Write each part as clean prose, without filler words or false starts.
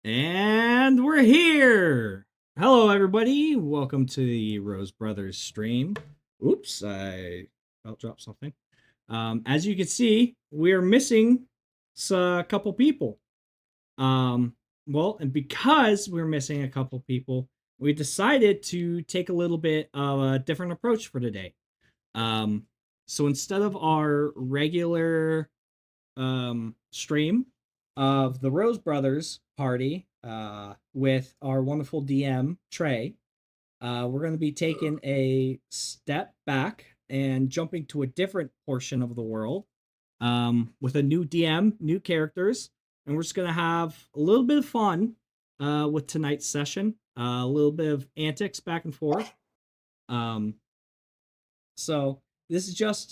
And we're here. Hello, everybody. Welcome to the Rose Brothers stream. Oops, I about dropped something. As you can see, we're missing a couple people. And because we're missing a couple people, we decided to take a little bit of a different approach for today. So instead of our regular stream of the Rose Brothers party with our wonderful DM Trey, we're going to be taking a step back and jumping to a different portion of the world with a new DM, new characters, and we're just going to have a little bit of fun with tonight's session, a little bit of antics back and forth. So this is just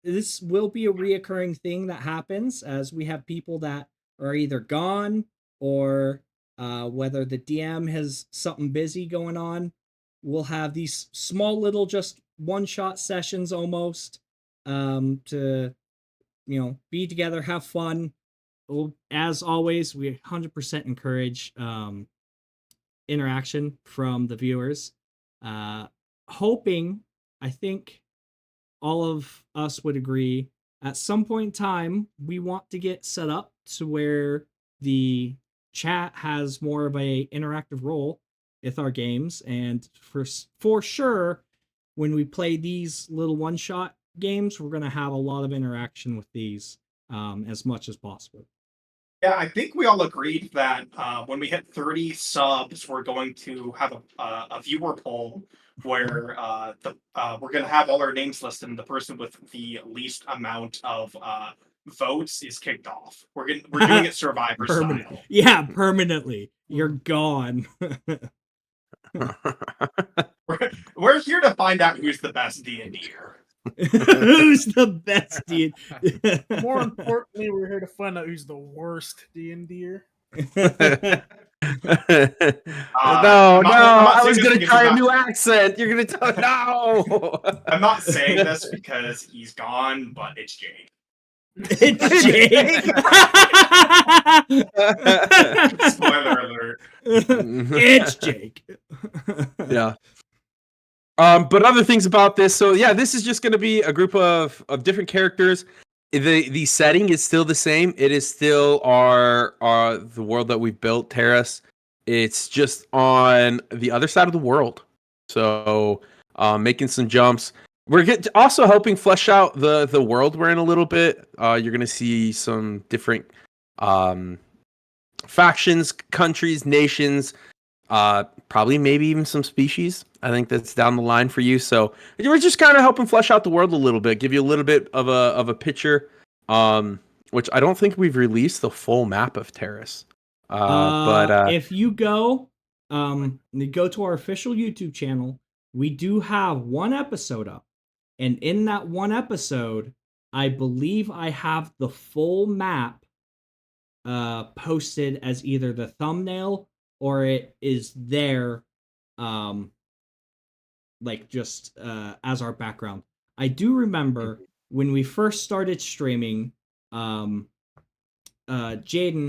this will be a reoccurring thing that happens as we have people that are either gone or whether the DM has something busy going on. We'll have these small little just one-shot sessions almost to be together, have fun. Well, as always, we 100% encourage interaction from the viewers. Hoping, I think all of us would agree, at some point in time, we want to get set up to where the chat has more of a interactive role with our games, and for sure, when we play these little one-shot games, we're going to have a lot of interaction with these as much as possible. Yeah, I think we all agreed that when we hit 30 subs, we're going to have a viewer poll where we're going to have all our names listed, and the person with the least amount of votes is kicked off. We're doing it Survivor style. Yeah, permanently. You're gone. we're here to find out who's the best D&D-er. Who's the best D? More importantly, we're here to find out who's the worst D&D-er. No, I was going to try a new accent. You're going to tell no. I'm not saying this because he's gone, but it's Jake. It's Jake. Spoiler alert. It's Jake. Yeah. But other things about this. So yeah, this is just going to be a group of different characters. The setting is still the same. It is still our the world that we've built, Terus. It's just on the other side of the world. So making some jumps. We're also helping flesh out the world we're in a little bit. You're going to see some different factions, countries, nations, probably maybe even some species. I think that's down the line for you. So we're just kind of helping flesh out the world a little bit, give you a little bit of a picture. Which I don't think we've released the full map of Terus. But if you go to our official YouTube channel, we do have one episode up, and in that one episode, I believe I have the full map posted as either the thumbnail or it is there as our background. I do remember when we first started streaming, Jaden,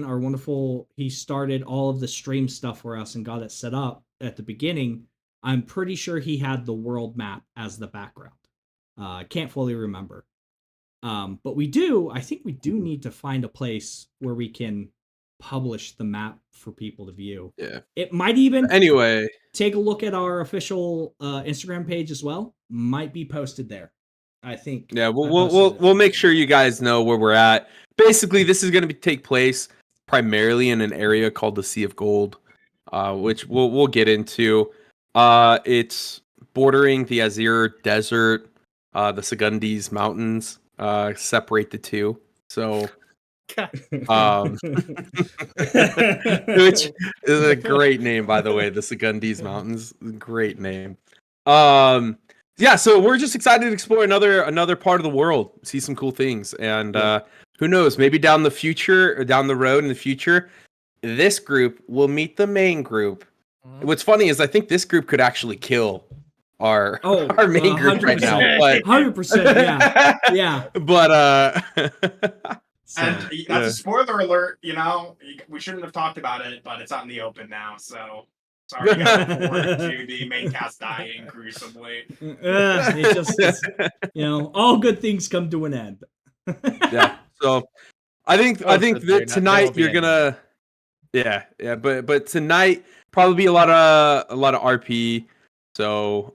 our wonderful, he started all of the stream stuff for us and got it set up at the beginning. I'm pretty sure he had the world map as the background. I can't fully remember. But I think we do need to find a place where we can publish the map for people to view. Yeah. It might even anyway take a look at our official Instagram page as well. Might be posted there. I think. Yeah, we'll make sure you guys know where we're at. Basically, this is going to take place primarily in an area called the Sea of Gold, which we'll get into. It's bordering the Azir Desert, the Sagundis Mountains separate the two. So, which is a great name, by the way, the Sagundis Mountains. Great name. Yeah, so we're just excited to explore another part of the world, see some cool things, and who knows, maybe down the road in the future, this group will meet the main group. What's funny is I think this group could actually kill our main group right now, but 100%, yeah. But And So that's a spoiler alert. We shouldn't have talked about it, but it's out in the open now. So sorry, guys. Look forward to the main cast dying gruesomely. it's all good things come to an end. Yeah. So I think Oh, so that there tonight won't be you're any gonna but tonight probably be a lot of RP. So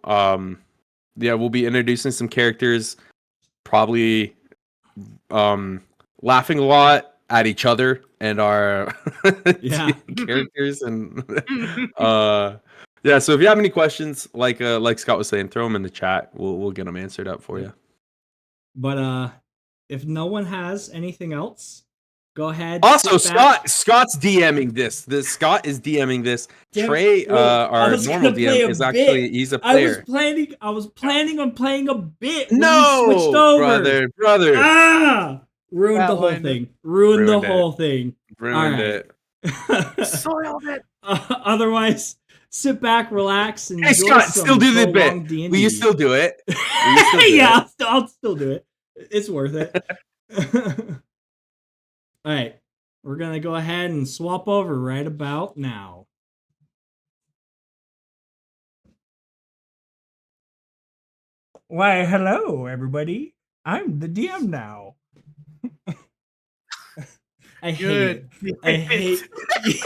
we'll be introducing some characters, probably laughing a lot at each other and our Yeah. characters and so if you have any questions, like Scott was saying, throw them in the chat. We'll get them answered up for you. But if no one has anything else, go ahead. Also, sit back. Scott's DMing this. Scott is DMing this. Damn, Trey, wait, I our was normal gonna play DM, a is bit. actually he's a I was player. planning on playing a bit when you No, switched over. brother, Ruined the whole Flatlined it. thing. Ruined the Ruined it. whole thing. ruined All it. Soiled it. Otherwise, sit back, relax, and Hey, Scott, still do the bit. Will you still do it? Yeah, I'll still do it. It's worth it. All right, we're gonna go ahead and swap over right about now. Why, hello, everybody. I'm the DM now. I hate it. I hate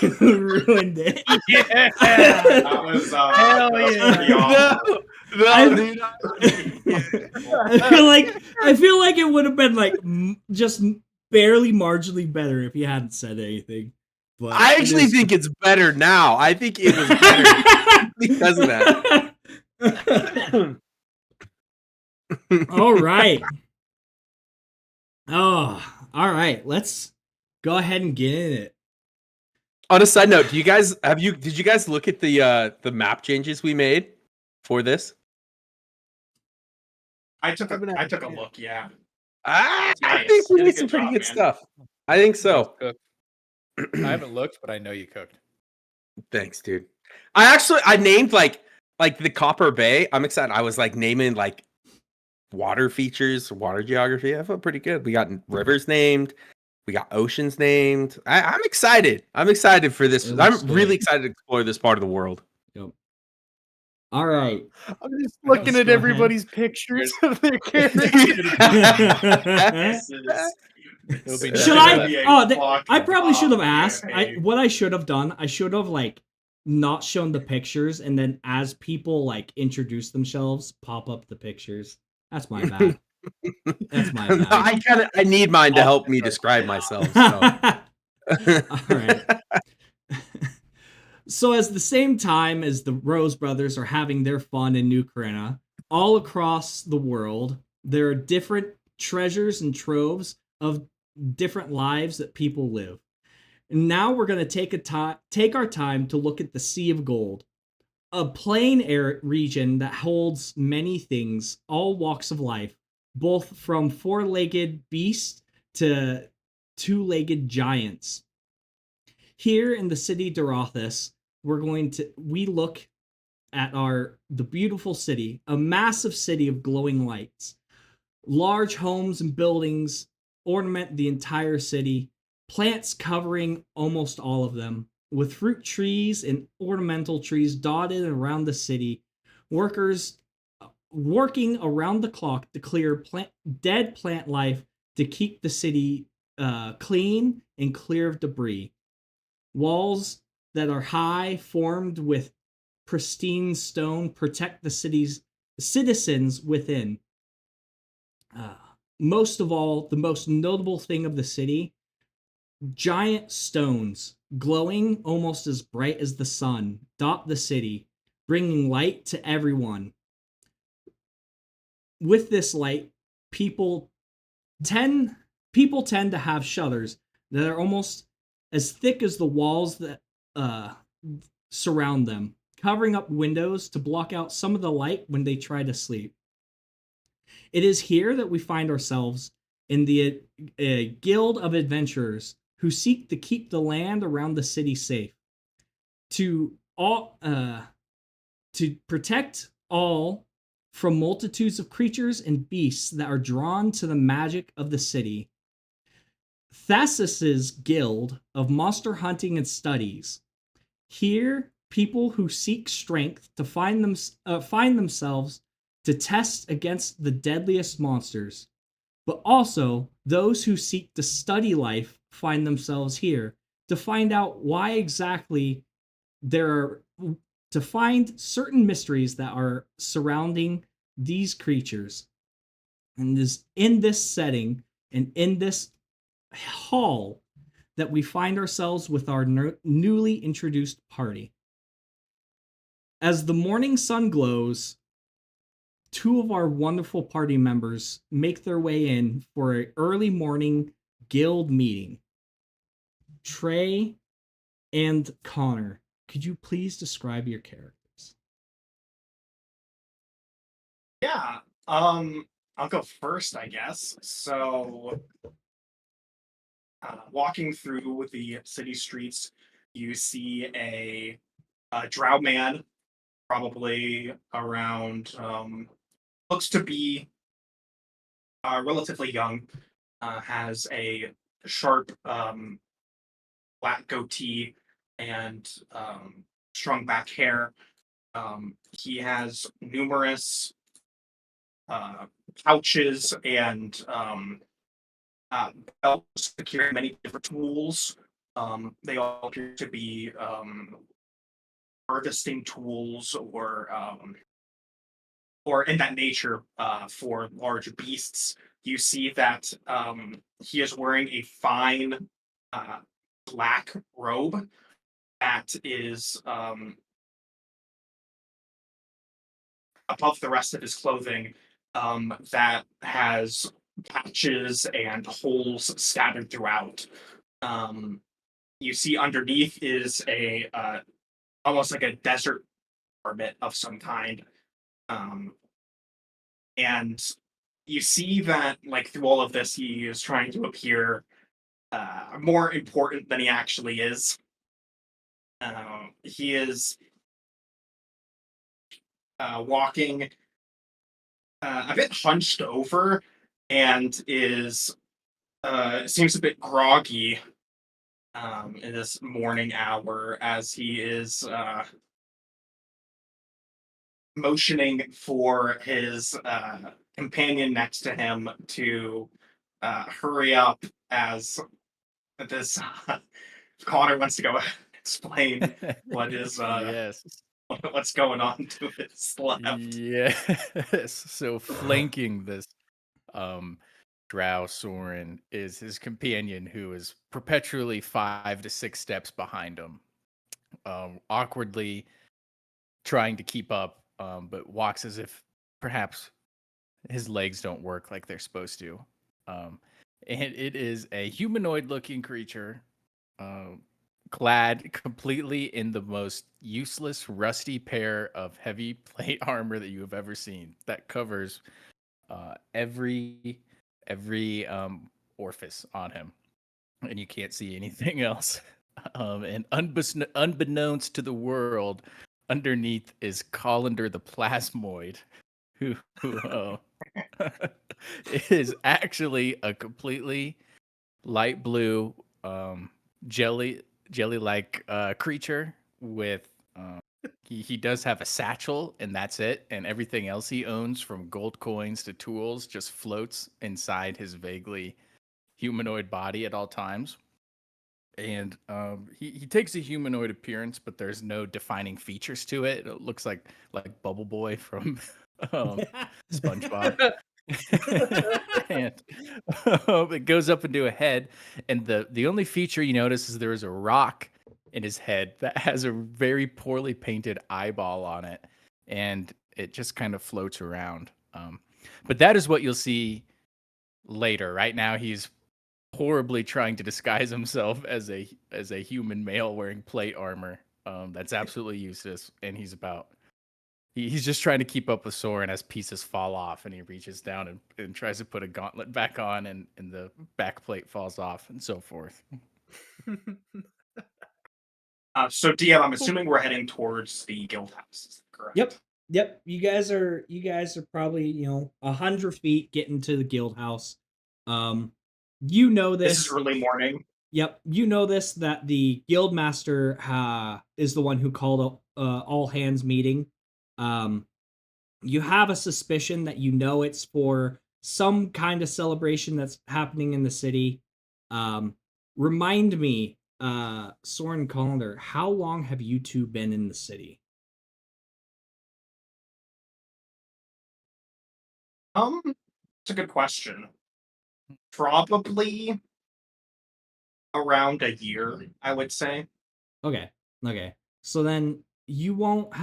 you ruined it. Yeah. That was Hell pretty yeah. awful. I- dude. I feel like it would have been like just barely marginally better if you hadn't said anything. But I actually think it's better now. I think it was better because of that. All right. Oh, all right. Let's go ahead and get in it. On a side note, did you guys look at the map changes we made for this? I took a look. Yeah. I Nice. think we Did a made some good pretty job, good man. stuff. I think so. I haven't looked, but I know you cooked. Thanks, dude. I named like the Copper Bay. I'm excited. I was like naming like water features, water geography. I felt pretty good. We got rivers named. We got oceans named. I'm excited. I'm excited for this. It looks I'm really good. excited to explore this part of the world. Yep. All right. I'm just looking Let's at go everybody's pictures of their characters. This is. It'll be Should nothing I? but- Oh, I probably should have asked. campaign. What I should have done, I should have like not shown the pictures, and then as people like introduce themselves, pop up the pictures. That's my bad. That's my bad. I need mine to help me describe myself. So. All right. So, as the same time as the Rose brothers are having their fun in New Corinna, all across the world, there are different treasures and troves of different lives that people live. And now we're going to take our time to look at the Sea of Gold, a plain air region that holds many things, all walks of life, both from four-legged beasts to two-legged giants. Here in the city of Derothas, we look at the beautiful city, a massive city of glowing lights. Large homes and buildings ornament the entire city, plants covering almost all of them, with fruit trees and ornamental trees dotted around the city. Workers working around the clock to clear dead plant life to keep the city clean and clear of debris. Walls that are high, formed with pristine stone, protect the city's citizens within. Most of all, the most notable thing of the city, giant stones, glowing almost as bright as the sun, dot the city, bringing light to everyone. With this light, people tend to have shutters that are almost as thick as the walls that surround them, covering up windows to block out some of the light when they try to sleep. It is here that we find ourselves in the guild of adventurers who seek to keep the land around the city safe, to protect all from multitudes of creatures and beasts that are drawn to the magic of the city. Thassus's Guild of Monster Hunting and Studies. Here, people who seek strength to find themselves to test against the deadliest monsters, but also those who seek to study life find themselves here to find out why exactly there are to find certain mysteries that are surrounding these creatures. And this in this setting and in this hall that we find ourselves with our newly introduced party. As the morning sun glows, two of our wonderful party members make their way in for an early morning guild meeting. Trey and Connor, could you please describe your characters? Yeah. I'll go first, I guess. So, walking through the city streets, you see a drow man, probably around, looks to be relatively young, has a sharp black goatee and strong back hair. He has numerous pouches and belts to carry many different tools. They all appear to be harvesting tools or in that nature for large beasts. You see that he is wearing a fine uh, black robe that is above the rest of his clothing, that has patches and holes scattered throughout. Um, you see underneath is a almost like a desert garment of some kind. Um, and you see that like through all of this, he is trying to appear more important than he actually is. He is walking a bit hunched over and is seems a bit groggy in this morning hour as he is motioning for his companion next to him to hurry up as this Connor wants to go explain what is Yes. what's going on to his left. Yes. So flanking this um Drow Soren is his companion who is perpetually 5 to 6 steps behind him. Awkwardly trying to keep up, but walks as if perhaps his legs don't work like they're supposed to. Um, and it is a humanoid looking creature, um, clad completely in the most useless, rusty pair of heavy plate armor that you have ever seen that covers every orifice on him, and you can't see anything else. And unbeknownst to the world, underneath is Colander the Plasmoid, who is actually a completely light blue jelly like creature with he does have a satchel and that's it, and everything else he owns from gold coins to tools just floats inside his vaguely humanoid body at all times. And he takes a humanoid appearance, but there's no defining features to it. It looks like Bubble Boy from um, SpongeBob. And it goes up into a head, and the only feature you notice is there is a rock in his head that has a very poorly painted eyeball on it, and it just kind of floats around. But that is what you'll see later. Right now, he's horribly trying to disguise himself as a human male wearing plate armor. That's absolutely useless, and he's just trying to keep up with Soren as pieces fall off, and he reaches down and tries to put a gauntlet back on, and the back plate falls off, and so forth. So DM, I'm assuming we're heading towards the guild house. Is that correct? Yep. You guys are probably 100 feet getting to the guild house. You know This is this. early morning. Yep, you know this, that the guildmaster is the one who called all hands meeting. Um, you have a suspicion that you know it's for some kind of celebration that's happening in the city. Um, Remind me, Soren Colander, how long have you two been in the city? It's a good question. Probably around a year, I would say. Okay, okay. So then you wouldn't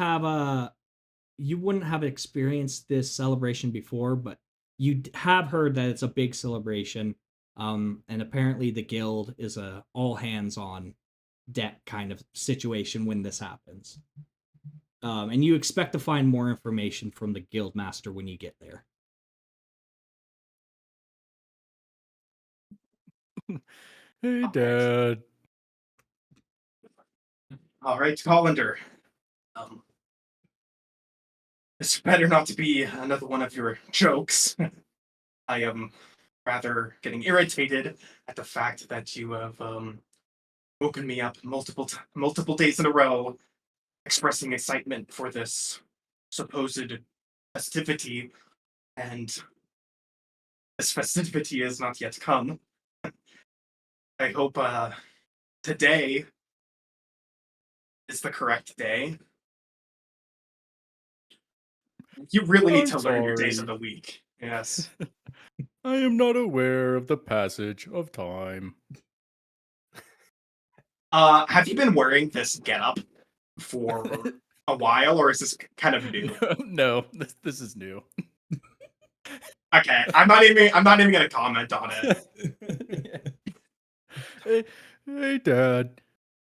have experienced this celebration before, but you have heard that it's a big celebration. And apparently the guild is a all hands on deck kind of situation when this happens. And you expect to find more information from the guild master when you get there. Hey, Alright. Dad. All right, Colander. This better not to be another one of your jokes. I am rather getting irritated at the fact that you have woken me up multiple days in a row, expressing excitement for this supposed festivity, and this festivity has not yet come. I hope today is the correct day. You really need I'm to learn your days of sorry. the week. Yes. I am not aware of the passage of time. Have you been wearing this getup for a while, or is this kind of new? No, this is new. Okay, I'm not even gonna comment on it. Hey, hey, Dad.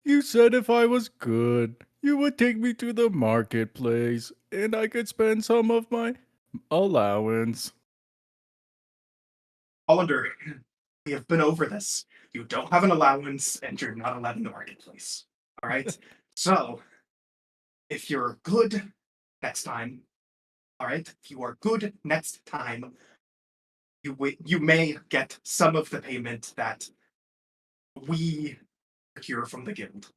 You said if I was good, you would take me to the marketplace and I could spend some of my allowance. Hollander, we have been over this. You don't have an allowance, and you're not allowed in the marketplace. All right. So, if you're good next time, all right. If you are good next time, you may get some of the payment that we procure from the guild.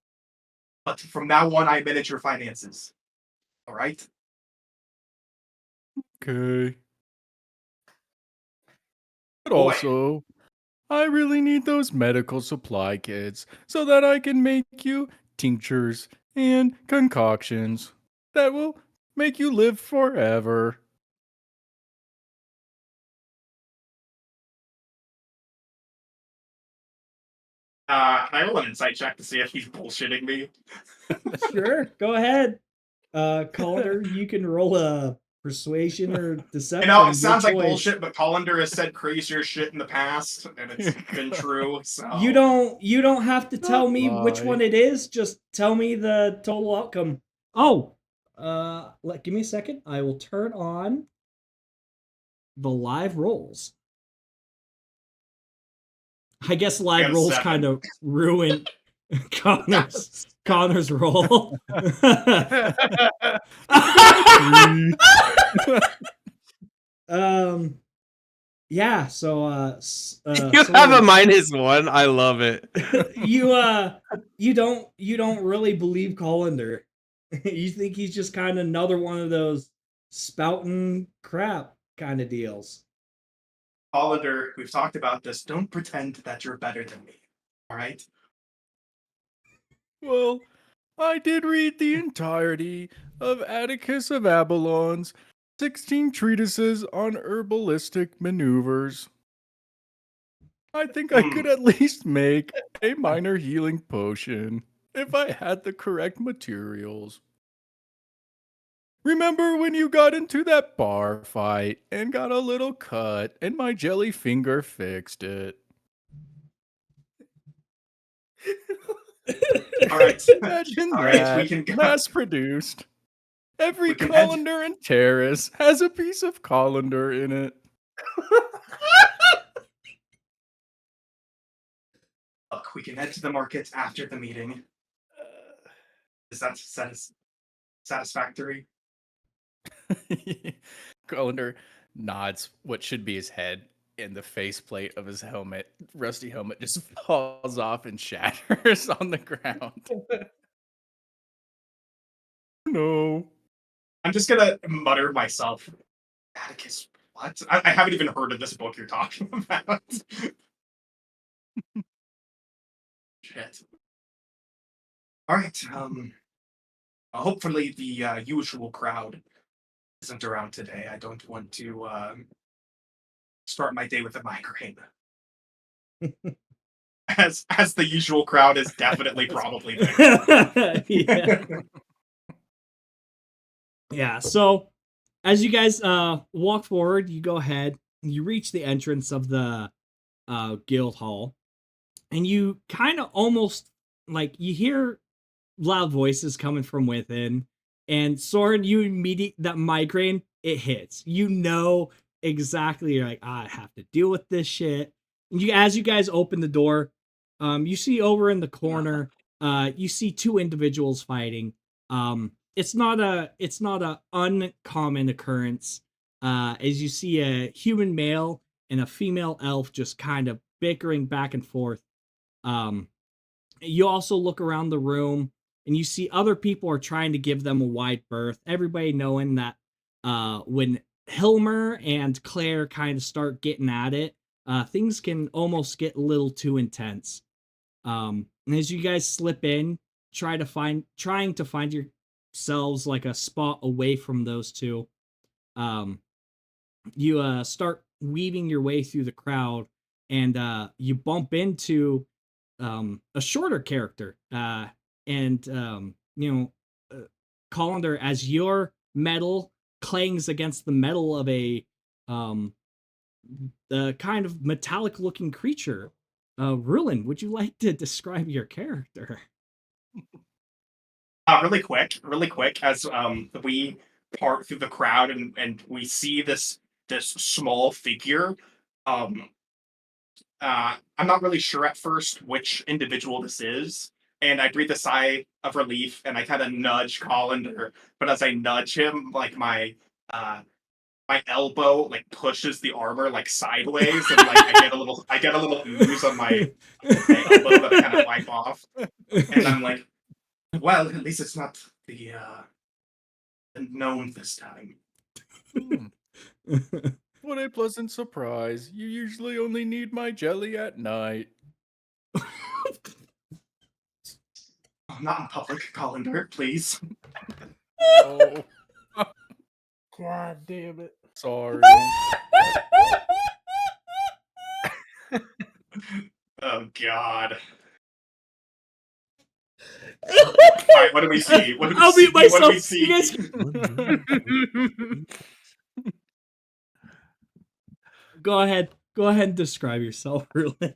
But from now on, I manage your finances. All right. Okay. But Boy, also, I really need those medical supply kits so that I can make you tinctures and concoctions that will make you live forever. can I roll an insight check to see if he's bullshitting me? Sure, go ahead. Calder, you can roll a persuasion or deception. You know, it your sounds like choice. bullshit, but Colander has said crazier shit in the past, and it's been true. So You don't have to tell me which one it is. Just tell me the total outcome. Oh, give me a second. I will turn on the live rolls. I guess I live got a rolls 7. kind of ruin Connor's roll. um, yeah. So, You have a Soren, -1. I love it. you don't really believe Colander. You think he's just kind of another one of those spouting crap kind of deals. Colander, we've talked about this. Don't pretend that you're better than me. All right. Well, I did read the entirety of Atticus of Abalon's 16 treatises on herbalistic maneuvers. I think I could at least make a minor healing potion if I had the correct materials. Remember when you got into that bar fight and got a little cut and my jelly finger fixed it? All right. Imagine All right. We that, can go. mass produced. Every We can head. colander in Terus has a piece of colander in it. Look, we can head to the market after the meeting. Is that satisfactory? Colander nods what should be his head and the faceplate of his helmet, rusty helmet, just falls off and shatters on the ground. No. I'm just gonna mutter to myself, Atticus, what? I haven't even heard of this book you're talking about. Shit. All right. Hopefully the usual crowd isn't around today. I don't want to start my day with a migraine. As the usual crowd is definitely probably there. Yeah. Yeah. So as you guys walk forward, you go ahead, you reach the entrance of the guild hall, and you kind of almost like you hear loud voices coming from within. And Soren, you immediately that migraine, it hits. You know exactly, you're like, I have to deal with this shit. And you as you guys open the door, you see over in the corner, you see two individuals fighting. It's not a uncommon occurrence. As you see a human male and a female elf just kind of bickering back and forth. Um, you also look around the room and you see other people are trying to give them a wide berth. Everybody knowing that when Hilmer and Claire kind of start getting at it, things can almost get a little too intense. And as you guys slip in, trying to find yourselves like a spot away from those two, um, you start weaving your way through the crowd, and you bump into a shorter character, and Colander, as your metal clangs against the metal of a the kind of metallic looking creature. Ruin, would you like to describe your character? Really quick, as we part through the crowd and we see this small figure. Um, I'm not really sure at first which individual this is, and I breathe a sigh of relief and I kind of nudge Colander. But as I nudge him, like my elbow like pushes the armor like sideways, and like I get a little ooze on my elbow that I kind of wipe off, and I'm like, well, at least it's not the gnome this time. Hmm. What a pleasant surprise. You usually only need my jelly at night. Not in public, Colander, please. Oh, God damn it. sorry. Oh God. All right, what do we see? What do we I'll see? mute myself. What do we see? You guys go ahead. Go ahead and describe yourself, Ruin.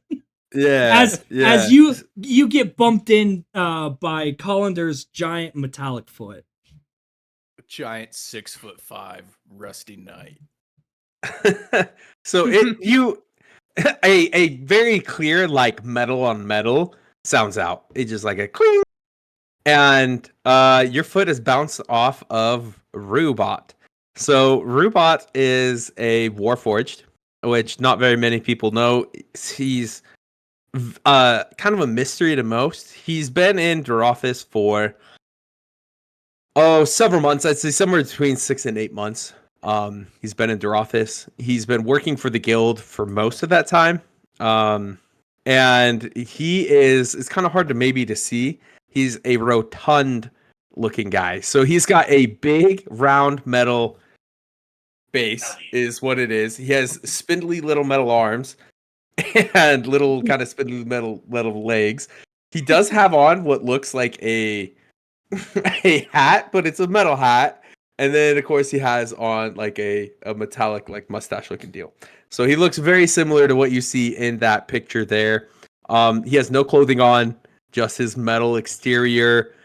Yeah. As you get bumped in by Colander's giant metallic foot. Giant 6'5" rusty knight. So a very clear like metal on metal sounds out. It's just like a cling, and your foot is bounced off of Rubot. So Rubot is a warforged, which not very many people know. He's kind of a mystery to most. He's been in Derothas for several months. I'd say somewhere between 6 and 8 months. He's been in Derothas. He's been working for the guild for most of that time. And he is, it's kind of hard to maybe to see. He's a rotund looking guy. So he's got a big round metal base is what it is. He has spindly little metal arms and little kind of spindly metal legs. He does have on what looks like a hat, but it's a metal hat. And then of course he has on like a metallic like mustache looking deal. So he looks very similar to what you see in that picture there. He has no clothing on, just his metal exterior.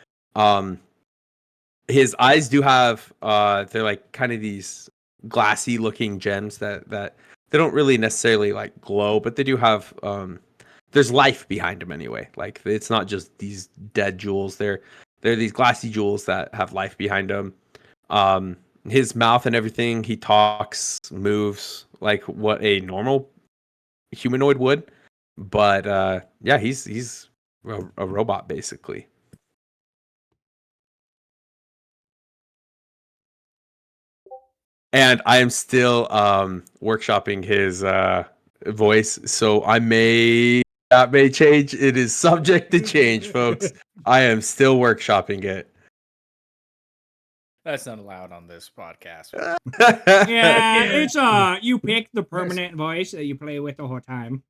His eyes do have they're like kind of these glassy looking gems that they don't really necessarily like glow, but they do have there's life behind them anyway. Like it's not just these dead jewels. They're these glassy jewels that have life behind them. His mouth and everything, he talks, moves like what a normal humanoid would. But yeah, he's a robot basically. And I am still workshopping his voice, so that may change. It is subject to change, folks. I am still workshopping it. That's not allowed on this podcast. Yeah, it's you pick the permanent voice that you play with the whole time.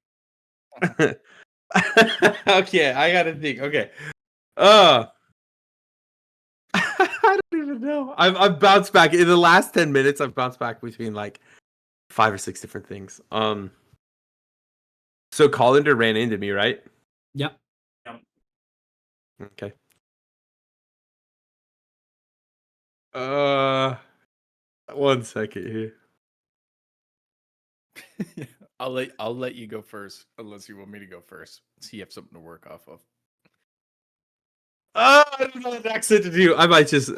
Okay, I gotta think. Okay, uh, I don't even know. I've bounced back in the last 10 minutes. I've bounced back between like 5 or 6 different things. So Colander ran into me, right? Yep. Okay. Uh, 1 second here. I'll let you go first, unless you want me to go first. So you have something to work off of. I don't know what accent to do. I might just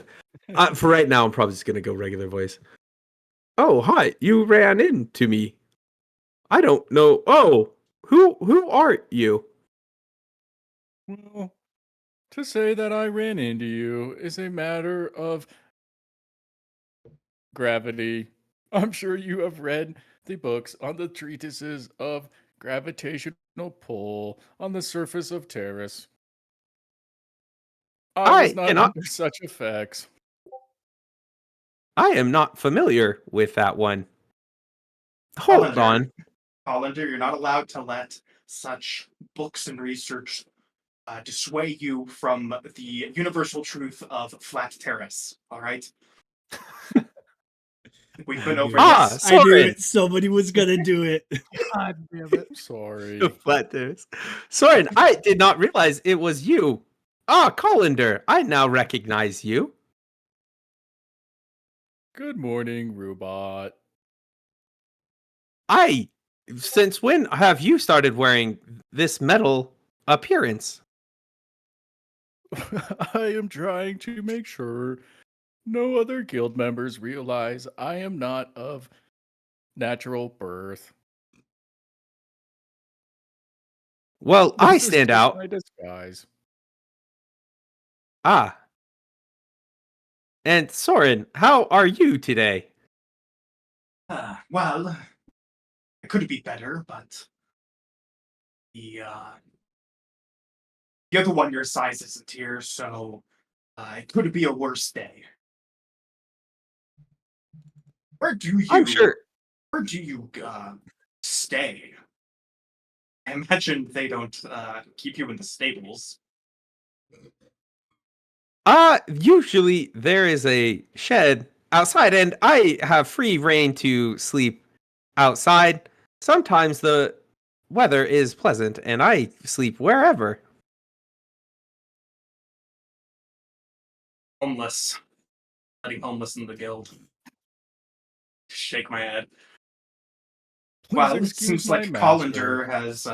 for right now. I'm probably just gonna go regular voice. Oh, hi! You ran into me. I don't know. Oh, who are you? Well, to say that I ran into you is a matter of gravity. I'm sure you have read the books on the treatises of gravitational pull on the surface of Terus. I was not cannot. under such effects. I am not familiar with that one. Hold Colander. on. Hollander, you're not allowed to let such books and research dissuade you from the universal truth of flat terrace. All right. We've been over Ah, this. I knew Soren. it. Somebody was gonna do it. God damn it. Sorry. Flat terrace. Soren, I did not realize it was you. Ah, Colander, I now recognize you. Good morning, robot. Since when have you started wearing this metal appearance? I am trying to make sure no other guild members realize I am not of natural birth. Well, I This is stand just out. my disguise. Ah. And Soren, how are you today? Well, it could be better, but the other one your size isn't here, so it could be a worse day. Where do you? I'm sure. Where do you stay? I imagine they don't keep you in the stables. Usually there is a shed outside, and I have free reign to sleep outside. Sometimes the weather is pleasant, and I sleep wherever. Homeless. Letting homeless in the guild. Shake my head. Please Well, it excuse seems my like master. Colander has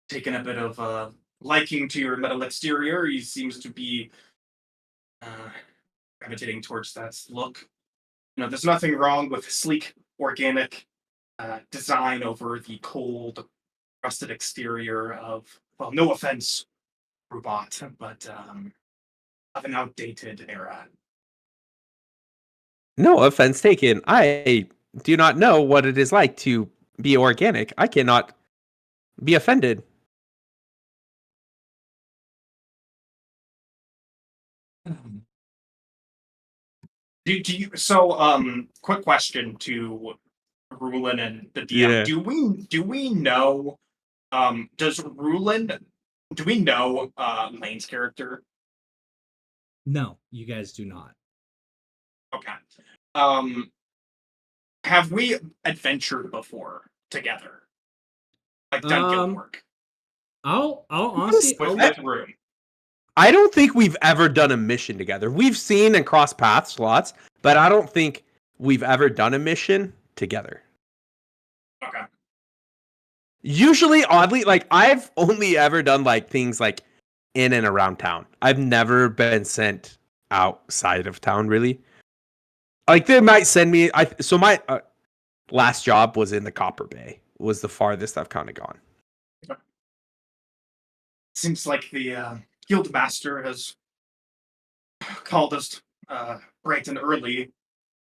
taken a bit of liking to your metal exterior. He seems to be gravitating towards that look. There's nothing wrong with sleek, organic design over the cold, rusted exterior of, well, no offense, robot, but of an outdated era. No offense taken. I do not know what it is like to be organic. I cannot be offended. Quick question to Rulin and the DM. Yeah. Do we know does Rulin do we know Lane's character? No, you guys do not. Okay. Have we adventured before together? Like done guild work I'll honestly with I'll, Room. I don't think we've ever done a mission together. We've seen and crossed paths lots, but I don't think we've ever done a mission together. Okay. Usually, oddly, like I've only ever done like things like in and around town. I've never been sent outside of town, really. Like they might send me. So my last job was in the Copper Bay, was the farthest I've kind of gone. Seems like the guild master has called us bright and early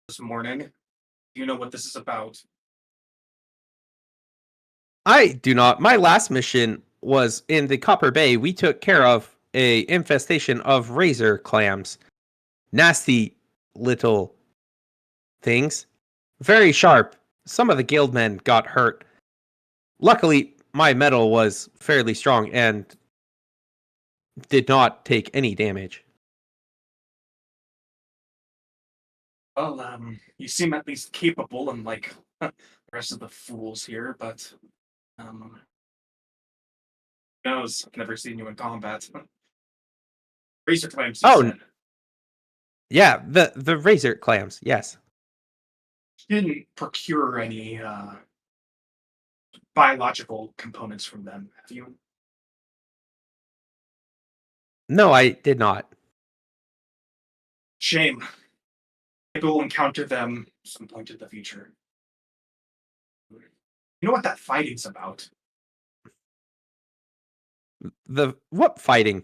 this morning. Do you know what this is about? I do not. My last mission was in the Copper Bay. We took care of a infestation of razor clams. Nasty little things. Very sharp. Some of the guildmen got hurt. Luckily, my metal was fairly strong and did not take any damage. Well, you seem at least capable, unlike the rest of the fools here, but who knows? I've never seen you in combat. Razor claims, you Oh, said. Yeah, the razor clams. Yes. You didn't procure any biological components from them, have you? No, I did not. Shame. Maybe we'll encounter them some point in the future. You know what that fighting's about? The what fighting?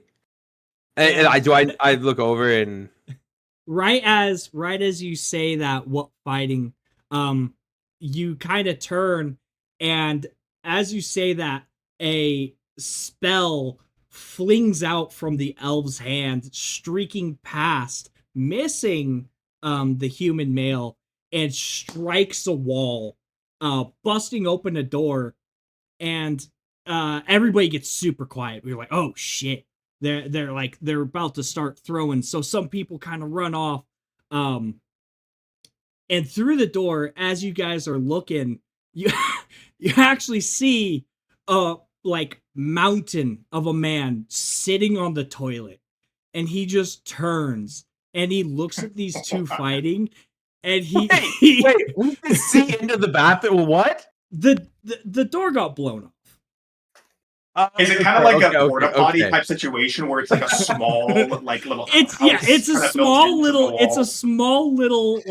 And Yeah. I look over and right as you say that, what fighting, you kind of turn, and as you say that, a spell flings out from the elf's hand, streaking past, missing the human male, and strikes a wall, busting open a door, and everybody gets super quiet. We're like, oh shit. They're about to start throwing, so some people kind of run off, and through the door, as you guys are looking, you you actually see a mountain of a man sitting on the toilet, and he just turns and he looks at these two fighting, and wait, we can see into the bathroom. What? The door got blown off. Is it kind of like a porta potty type situation where it's like a small, like little? It's a small little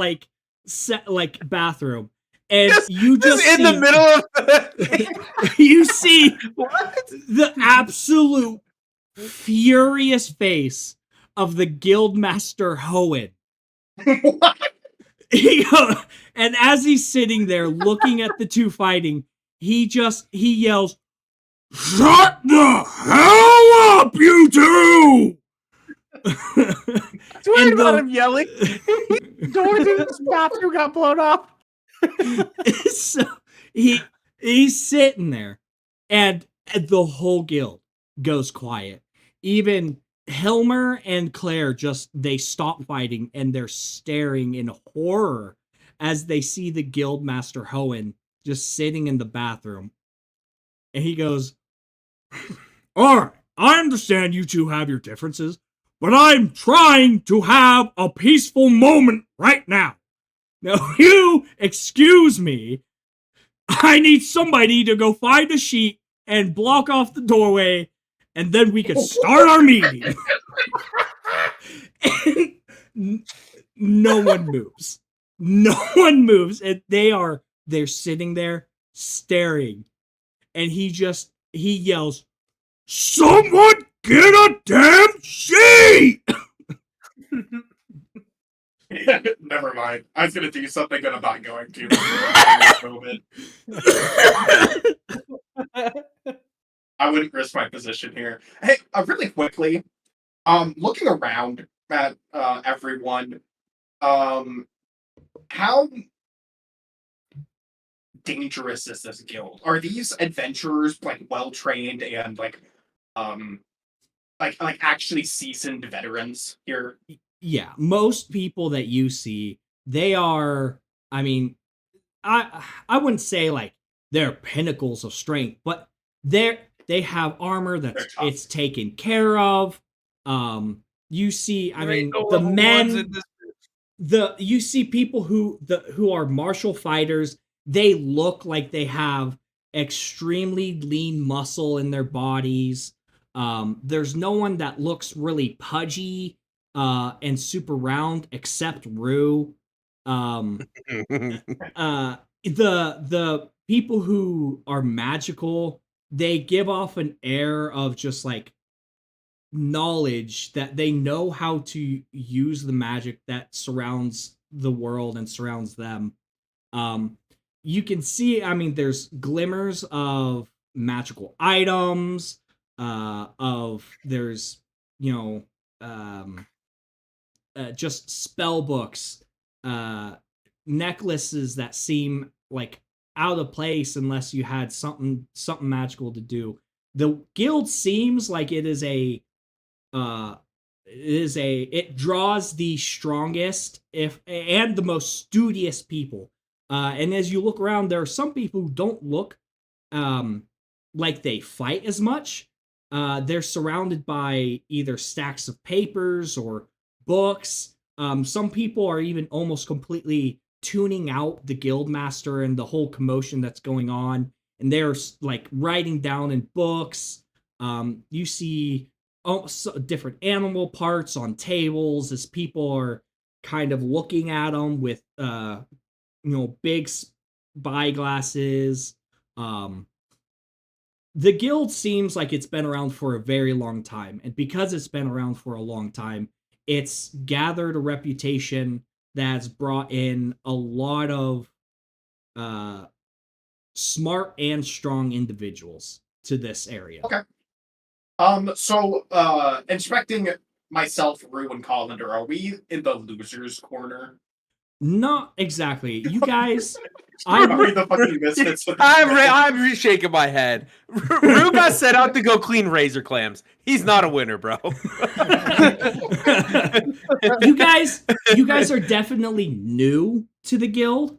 bathroom, and you just in see, the middle of the you see what? the absolute furious face of the guildmaster Hohen. And as he's sitting there looking at the two fighting, he yells, "Shut the hell up, you two!" Swear about him yelling. Door to this bathroom got blown off. So he's sitting there, and the whole guild goes quiet. Even Helmer and Claire they stop fighting, and they're staring in horror as they see the guildmaster Hohen just sitting in the bathroom. And he goes, "All right, I understand you two have your differences, but I'm trying to have a peaceful moment right now. Now, you excuse me. I need somebody to go find a sheet and block off the doorway, and then we can start our meeting." And no one moves. No one moves, and they're sitting there staring. And he yells, "Someone get a damn sheet!" Never mind. I was gonna do something that I'm not going to in this moment. I wouldn't risk my position here. Hey, really quickly, looking around at everyone, how dangerous is this guild? Are these adventurers well trained and actually seasoned veterans here? Yeah, most people that you see, they are, I mean, I wouldn't say they're pinnacles of strength, but they have armor it's taken care of. You see, I mean, the men, you see people who are martial fighters. They look like they have extremely lean muscle in their bodies. There's no one that looks really pudgy and super round except Rue. The people who are magical, they give off an air of just like knowledge that they know how to use the magic that surrounds the world and surrounds them. Um, you can see, I mean, there's glimmers of magical items, there's, you know, just spell books, uh, necklaces that seem like out of place unless you had something magical to do. The guild seems like uh it draws the strongest if and the most studious people. And as you look around, there are some people who don't look um like they fight as much. They're surrounded by either stacks of papers or books. Some people are even almost completely tuning out the guild master and the whole commotion that's going on, and they're like writing down in books. You see different animal parts on tables as people are kind of looking at them with big spy glasses. The guild seems like it's been around for a very long time, and because it's been around for a long time, it's gathered a reputation that's brought in a lot of smart and strong individuals to this area. Okay. So inspecting myself, Rue, and Colander, are we in the losers' corner? Not exactly. You guys, Are we the fucking misfits? I'm shaking my head. Rue got set out to go clean razor clams. He's not a winner, bro. you guys are definitely new to the guild.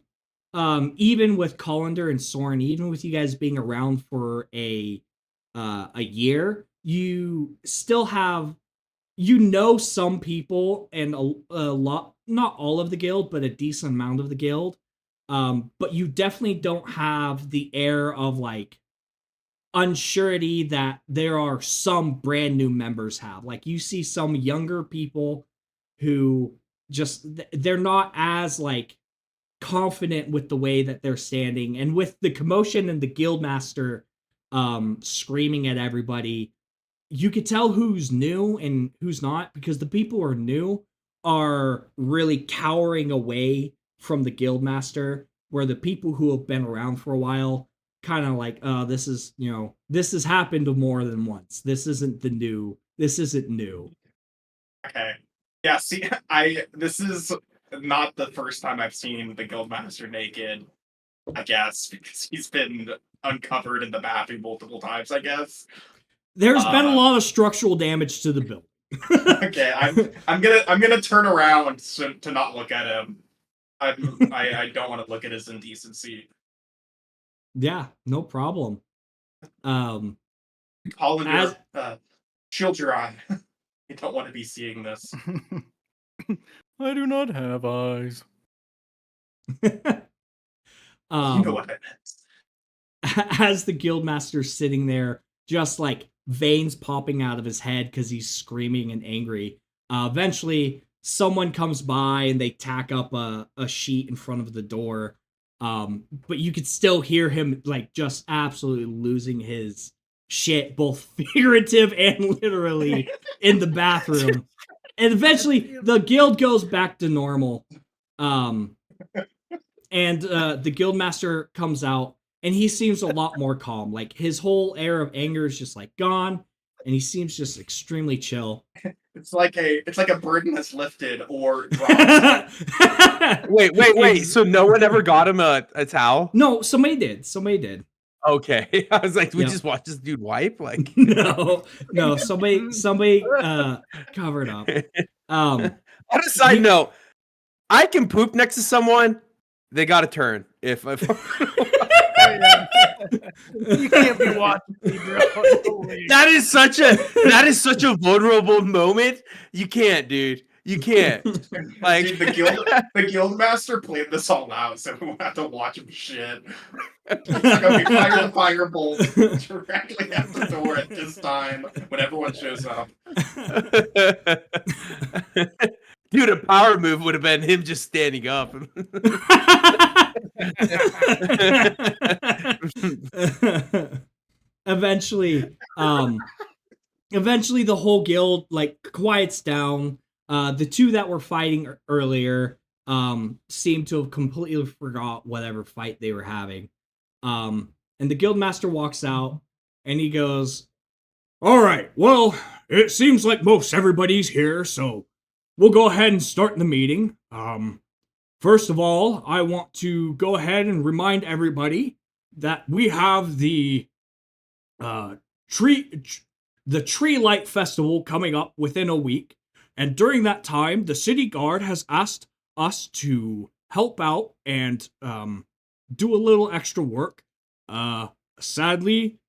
Even with Colander and Soren, even with you guys being around for a year, you still have some people and a lot, not all of the guild, but a decent amount of the guild. But you definitely don't have the air of like unsurety that there are some brand new members have. Like you see some younger people who just they're not as like confident with the way that they're standing, and with the commotion and the guildmaster screaming at everybody, you could tell who's new and who's not, because the people who are new are really cowering away from the guildmaster, where the people who have been around for a while kind of like, this has happened more than once. This isn't new. Okay. Yeah, see, this is not the first time I've seen the Guildmaster naked, I guess, because he's been uncovered in the bathroom multiple times, I guess. There's been a lot of structural damage to the building. Okay, I'm gonna turn around to not look at him. I don't want to look at his indecency. Yeah, no problem. Colander, shield your eye. You don't want to be seeing this. I do not have eyes. You know what I meant. As the guildmaster's sitting there, just like veins popping out of his head because he's screaming and angry, eventually someone comes by and they tack up a sheet in front of the door. But you could still hear him like just absolutely losing his shit, both figurative and literally, in the bathroom. And eventually the guild goes back to normal. And the guildmaster comes out, and he seems a lot more calm. Like his whole air of anger is just like gone, and he seems just extremely chill. It's like a burden that's lifted or dropped. Wait. So no one ever got him a towel? No, somebody did. Okay. I was like, we Yep. just watch this dude wipe? Like No, somebody covered up. On a side note, I can poop next to someone, they gotta turn. If You can't be watching me, bro. No way. that is such a vulnerable moment. You can't, dude. You can't. Like Dude, the guildmaster played this all out, so we won't have to watch him shit. It's gonna be firebolt directly at the door at this time when everyone shows up. Dude, a power move would have been him just standing up. eventually, eventually the whole guild like quiets down. The two that were fighting earlier seem to have completely forgot whatever fight they were having. And the guildmaster walks out and he goes, "All right, well, it seems like most everybody's here, so we'll go ahead and start the meeting. First of all, I want to go ahead and remind everybody that we have uh, tree the Tree Light Festival coming up within a week, and during that time, the city guard has asked us to help out and do a little extra work. Sadly,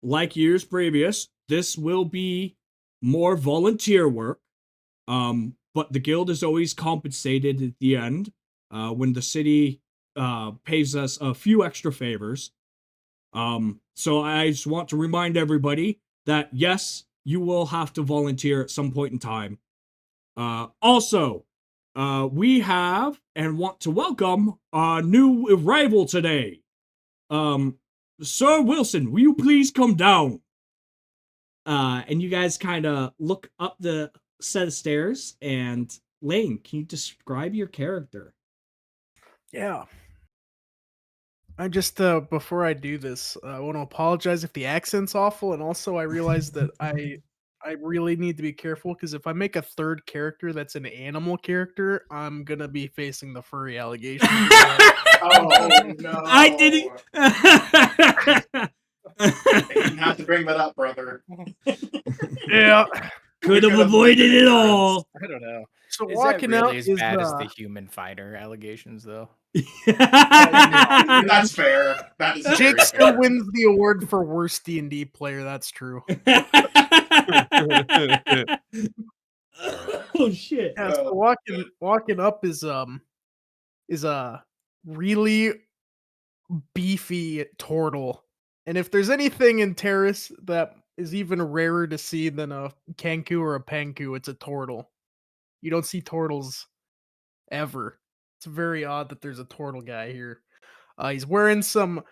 like years previous, this will be more volunteer work. But the guild is always compensated at the end when the city pays us a few extra favors. So I just want to remind everybody that yes, you will have to volunteer at some point in time. Also, we have and want to welcome a new arrival today. Sir Wilson, will you please come down? And you guys kind of look up the set of stairs, and Lane, can you describe your character? Yeah. I just before I do this, I want to apologize if the accent's awful, and also I realize that I really need to be careful because if I make a third character that's an animal character, I'm gonna be facing the furry allegations. Oh no! I didn't. I didn't have to bring that up, brother. Yeah. Could have avoided it all. I don't know. So Is that walking really out as is bad as the human fighter allegations, though? That's fair. That is very Jake fair. still wins the award for worst D&D player. That's true. Oh shit! Yeah, so walking up is a really beefy turtle. And if there's anything in Terrace that is even rarer to see than a Kanku or a Panku, it's a turtle. You don't see turtles ever. It's very odd that there's a turtle guy here. He's wearing some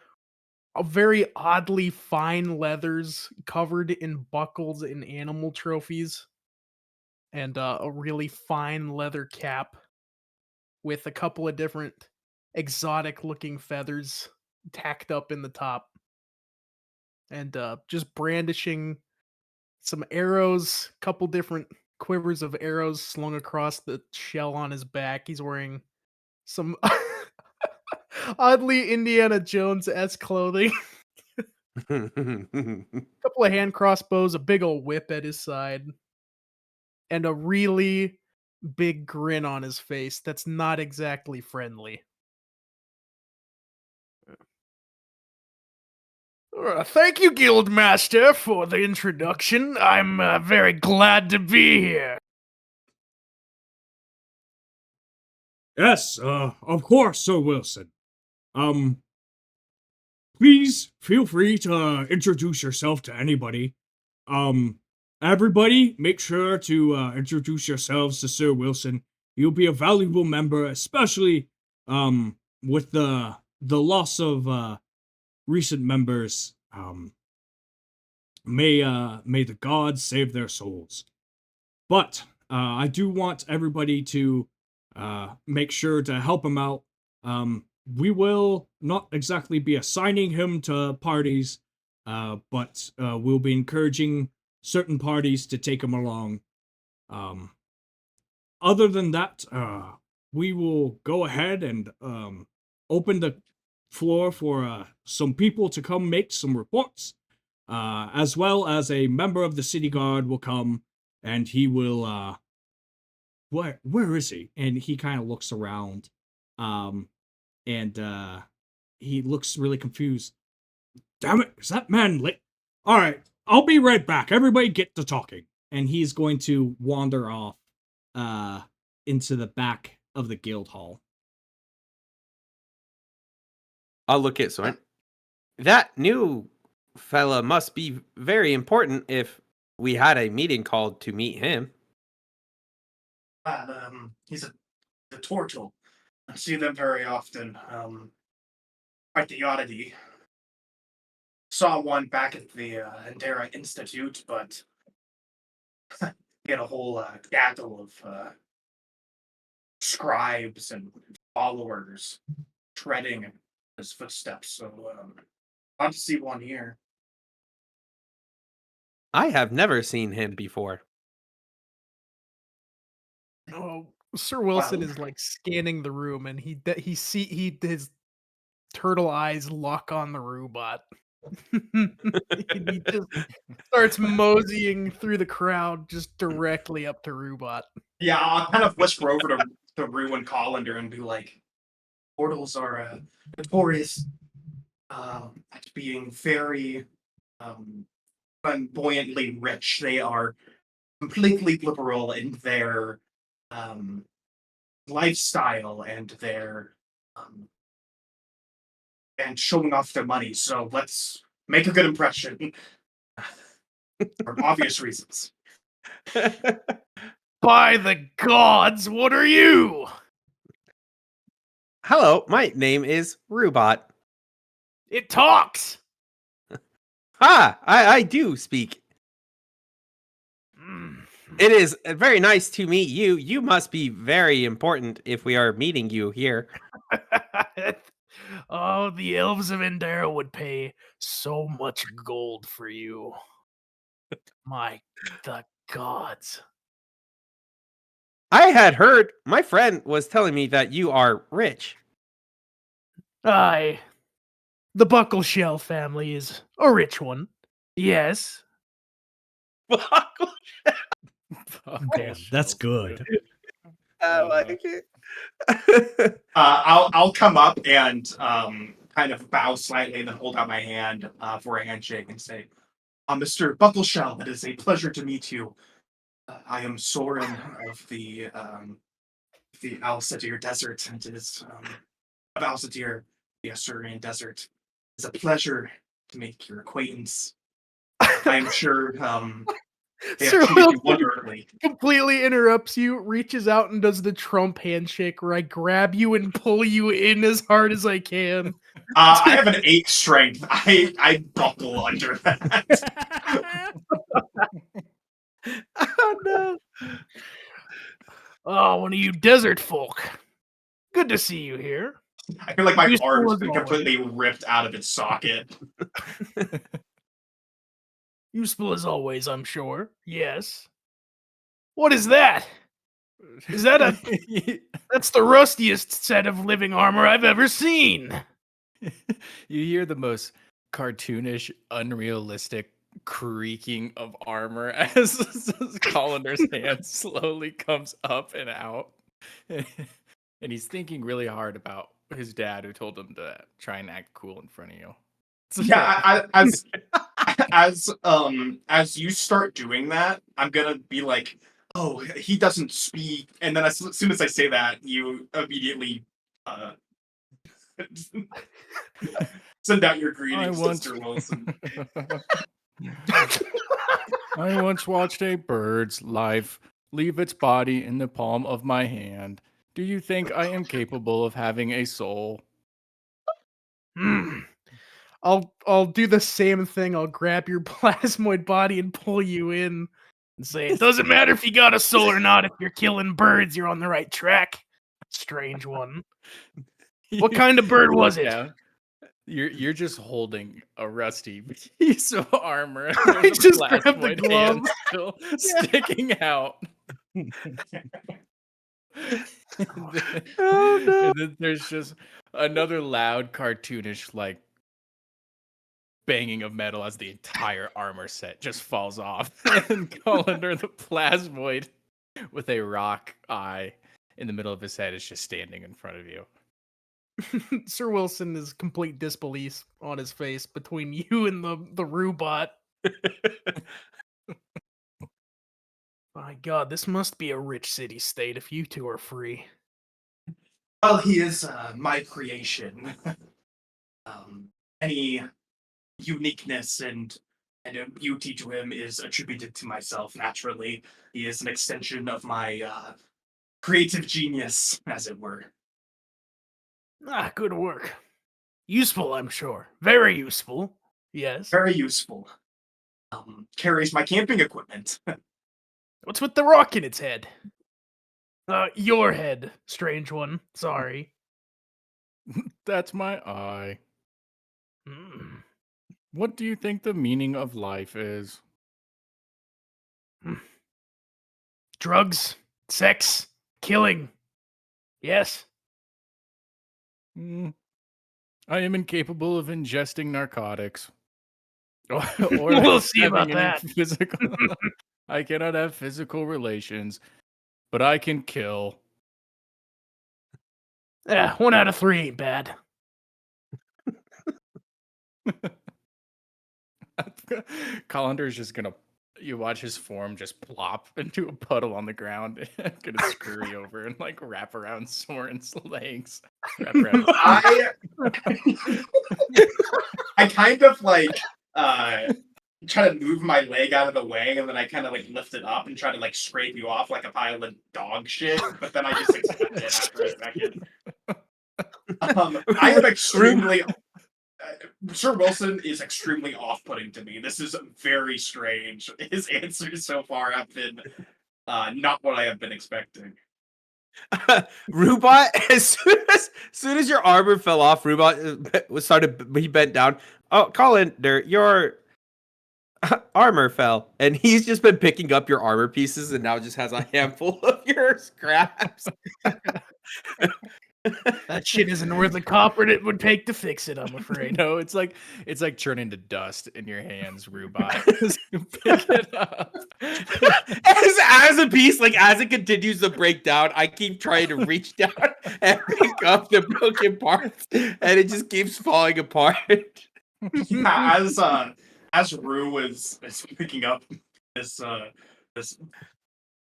very oddly fine leathers covered in buckles and animal trophies, and a really fine leather cap with a couple of different exotic looking feathers tacked up in the top, and just brandishing some arrows, couple different quivers of arrows slung across the shell on his back. He's wearing some oddly Indiana Jones-esque clothing. Couple of hand crossbows, a big old whip at his side, and a really big grin on his face that's not exactly friendly. Thank you, Guildmaster, for the introduction. I'm very glad to be here. Yes, of course, Sir Wilson. Please feel free to introduce yourself to anybody. Everybody, make sure to introduce yourselves to Sir Wilson. You'll be a valuable member, especially with the loss of recent members. May the gods save their souls. But I do want everybody to make sure to help him out. We will not exactly be assigning him to parties, but we'll be encouraging certain parties to take him along. Other than that, we will go ahead and open the floor for some people to come make some reports, as well as a member of the city guard will come, and he will where is he? And he kind of looks around, and he looks really confused. Damn it, is that man late? All right, I'll be right back. Everybody get to talking. And he's going to wander off into the back of the guild hall. I'll look at Soren. That new fella must be very important if we had a meeting called to meet him. He's a turtle. I see them very often. quite the oddity. Saw one back at the Endera Institute, but he had a whole gaggle of scribes and followers treading in his footsteps. So, glad to see one here. I have never seen him before. Oh, Sir Wilson Well, is like scanning the room, and his turtle eyes lock on the robot. And he just starts moseying through the crowd, just directly up to Rubot. yeah, I'll kind of whisper over to Rue and Collender and be like, portals are notorious at being very flamboyantly rich. They are completely liberal in their um, lifestyle and their and showing off their money. So let's make a good impression for obvious reasons. By the gods, what are you? Hello, my name is Rubot. It talks. I do speak. Mm. It is very nice to meet you. You must be very important if we are meeting you here. Oh, the elves of Endera would pay so much gold for you. The gods. I had heard, my friend was telling me that you are rich. Aye. The Buckleshell family is a rich one. Yes. Damn, that's good. I like it. I'll come up and kind of bow slightly, then hold out my hand for a handshake and say, Mr. Buckleshell, it is a pleasure to meet you. I am Soren of the Al-Sadir Desert. It is of Al-Sadir, the Asturian Desert. It's a pleasure to make your acquaintance. I am sure they have Sir treated you Wilson wonderfully. completely interrupts you, reaches out and does the Trump handshake where I grab you and pull you in as hard as I can. I have an 8 strength. I buckle under that. Oh, no. Oh, one of you desert folk. Good to see you here. I feel like my Useful arm's as been always. completely ripped out of its socket. Useful as always, I'm sure. Yes. What is that? Is that That's the rustiest set of living armor I've ever seen. You hear the most cartoonish, unrealistic creaking of armor as Collander's hand slowly comes up and out. And he's thinking really hard about his dad who told him to try and act cool in front of you. Yeah, as you start doing that, I'm gonna be like, oh, he doesn't speak, and then as soon as I say that, you immediately send out your greetings, Mr. Wilson. I once watched a bird's life leave its body in the palm of my hand. Do you think I am capable of having a soul? Hmm. I'll do the same thing. I'll grab your plasmoid body and pull you in and say, it doesn't matter if you got a soul or not. If you're killing birds, you're on the right track. Strange one. What kind of bird was it? Yeah. You're just holding a rusty piece of armor. I There's a just grabbed the plasmoid glove. hand still sticking out. Oh, no. And then there's just another loud, cartoonish, like banging of metal as the entire armor set just falls off. And Colander, the plasmoid with a rock eye in the middle of his head, is just standing in front of you. Sir Wilson is complete disbelief on his face between you and the robot. My God, this must be a rich city state if you two are free. Well, he is my creation. Any uniqueness and beauty to him is attributed to myself naturally. He is an extension of my creative genius, as it were. Ah, good work. Useful, I'm sure. Very useful. Yes. Very useful. Carries my camping equipment. What's with the rock in its head? Your head, strange one. Sorry. That's my eye. Mm. What do you think the meaning of life is? Drugs, sex, killing. Yes. Hmm, I am incapable of ingesting narcotics. Or We'll see having about any that. physical. I cannot have physical relations, but I can kill. Yeah, 1 out of 3 ain't bad. Collander's just gonna. You watch his form just plop into a puddle on the ground, gonna scurry over and like wrap around Soren's legs. Wrap around. I kind of like try to move my leg out of the way, and then I kind of like lift it up and try to like scrape you off like a pile of dog shit. But then I just accept it after a second. I am extremely. Sir Wilson is extremely off-putting to me. This is very strange. His answers so far have been not what I have been expecting. Rubot, soon as your armor fell off, he bent down. Oh, Colander, your armor fell, and he's just been picking up your armor pieces, and now just has a handful of your scraps. That shit isn't worth the copper it would take to fix it, I'm afraid. No, it's like turning to dust in your hands, Rubot. Pick it up. as a piece, like as it continues to break down, I keep trying to reach down and pick up the broken parts, and it just keeps falling apart. Yeah, as Rue is picking up this this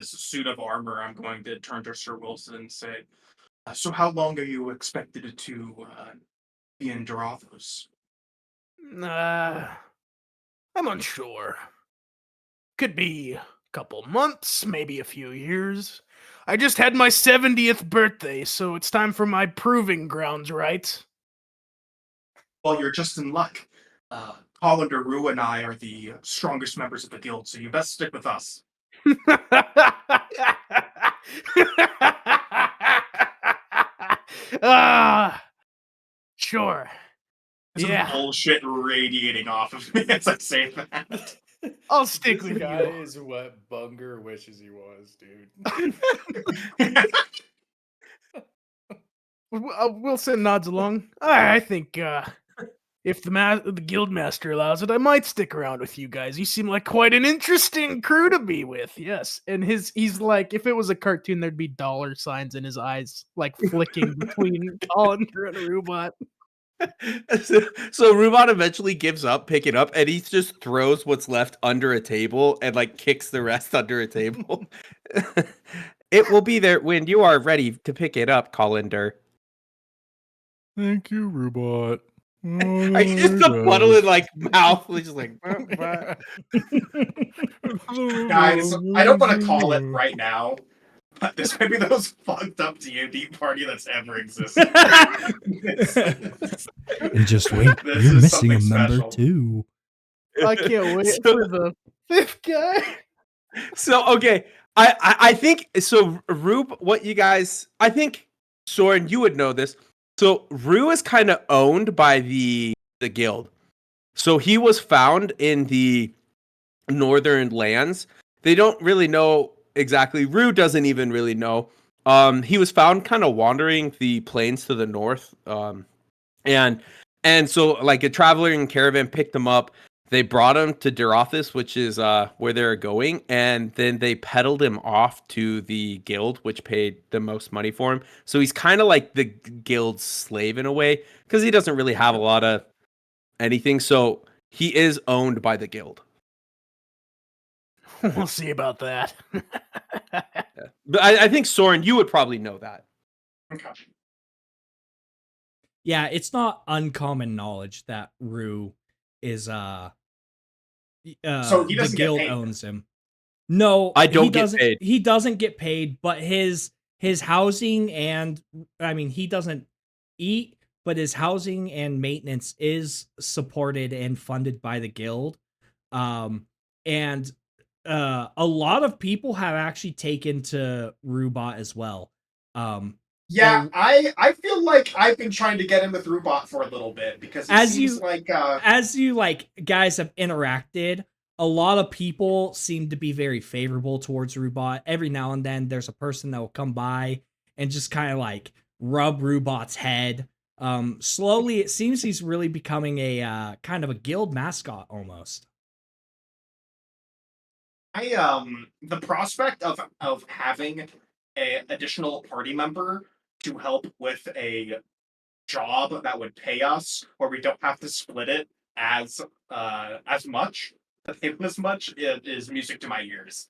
suit of armor, I'm going to turn to Sir Wilson and say, "So, how long are you expected to be in Derothas?" I'm unsure. Could be a couple months, maybe a few years. I just had my 70th birthday, so it's time for my proving grounds, right? Well, you're just in luck. Hollander, Rue, and I are the strongest members of the guild, so you best stick with us. Ah, sure. There's Yeah. some bullshit radiating off of me as I say that. I'll stick This with guy you. is what Bunger wishes he was, dude. Wilson nods along. I think if the guild master allows it, I might stick around with you guys. You seem like quite an interesting crew to be with. Yes, and he's like, if it was a cartoon, there'd be dollar signs in his eyes, like flicking between Colander and Rubot. So Rubot eventually gives up, pick it up, and he just throws what's left under a table and like kicks the rest under a table. It will be there when you are ready to pick it up, Colander. Thank you, Rubot. Are you just a puddle in like mouth, just like Guys, I don't want to call it right now, but this might be the most fucked up D&D party that's ever existed. And just wait, This you're is missing a something member special. too. I can't wait So- for the 5th guy. So okay, I think so. Rube, what you guys? I think Soren, you would know this. So Rue is kind of owned by the guild. So he was found in the northern lands. They don't really know exactly. Rue doesn't even really know. He was found kind of wandering the plains to the north. And so like a traveling caravan picked him up. They brought him to Derothas, which is where they're going, and then they peddled him off to the guild, which paid the most money for him. So he's kind of like the guild's slave in a way, because he doesn't really have a lot of anything. So he is owned by the guild. We'll see about that. But I think Soren, you would probably know that. Okay. Yeah, it's not uncommon knowledge that Rue is So he doesn't the get guild paid. owns him. No, I don't he get doesn't, paid. He doesn't get paid, but his housing and I mean he doesn't eat, but his housing and maintenance is supported and funded by the guild. And a lot of people have actually taken to Rubot as well. Yeah, and I feel like I've been trying to get in with Rubot for a little bit because it As seems you- like as you like guys have interacted, a lot of people seem to be very favorable towards Rubot. Every now and then there's a person that will come by and just kind of like rub Rubot's head. Slowly it seems he's really becoming a kind of a guild mascot almost. the prospect of having a additional party member to help with a job that would pay us, where we don't have to split it as much, as much, is music to my ears.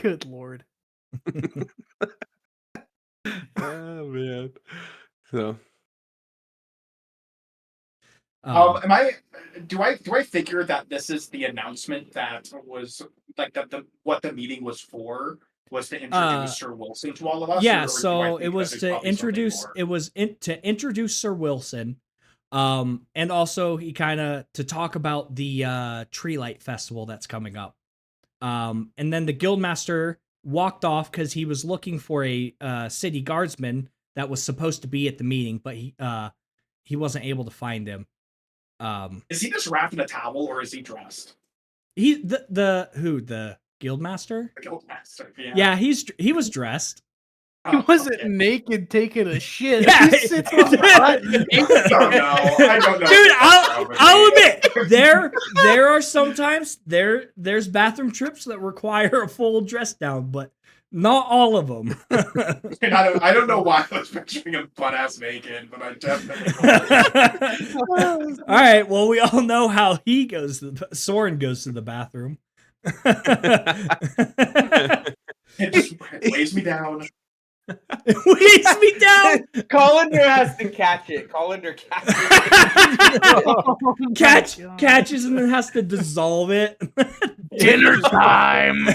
Good lord. Oh man. So Am I? Do I figure that this is the announcement that was like the what the meeting was for? Was to introduce Sir Wilson to all of us? Yeah, or do I so think it was there's to probably something introduce more? to introduce Sir Wilson. And also he kind of to talk about the Tree Light Festival that's coming up. And then the guildmaster walked off because he was looking for a city guardsman that was supposed to be at the meeting, but he wasn't able to find him. Is he just wrapped in a towel or is he dressed? He the guildmaster? The guildmaster. Yeah, he was dressed. He Oh, wasn't okay. naked taking a shit. Yeah. He sits on the hut I don't know. Dude, I'll admit there are sometimes there's bathroom trips that require a full dress down, but not all of them. And I don't know why I was picturing him butt ass naked, but I definitely. All right, well we all know how he goes. Soren goes to the bathroom. It just weighs me down. It weighs me down. Colander has to catch it. Colander catches it. Catches and then has to dissolve it. Dinner time.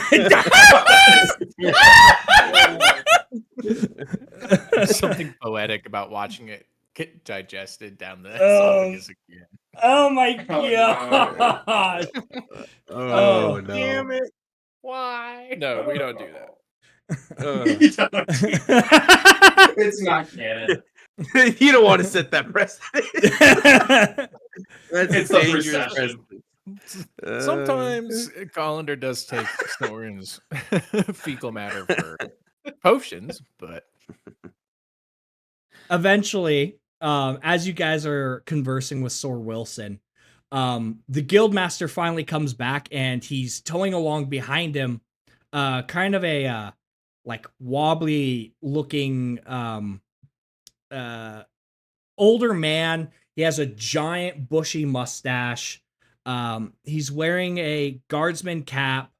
Something poetic about watching it get digested down the Oh. esophagus again. Oh my Oh, gosh. oh no. Damn it. Why? No, we don't do that. It's not canon. You don't want to set that precedent. That's It's a the dangerous recession. precedent. Sometimes Colander does take Soren's fecal matter for potions, but Eventually, as you guys are conversing with Sor Wilson, the guildmaster finally comes back and he's towing along behind him, kind of a like wobbly looking older man. He has a giant bushy mustache. He's wearing a guardsman cap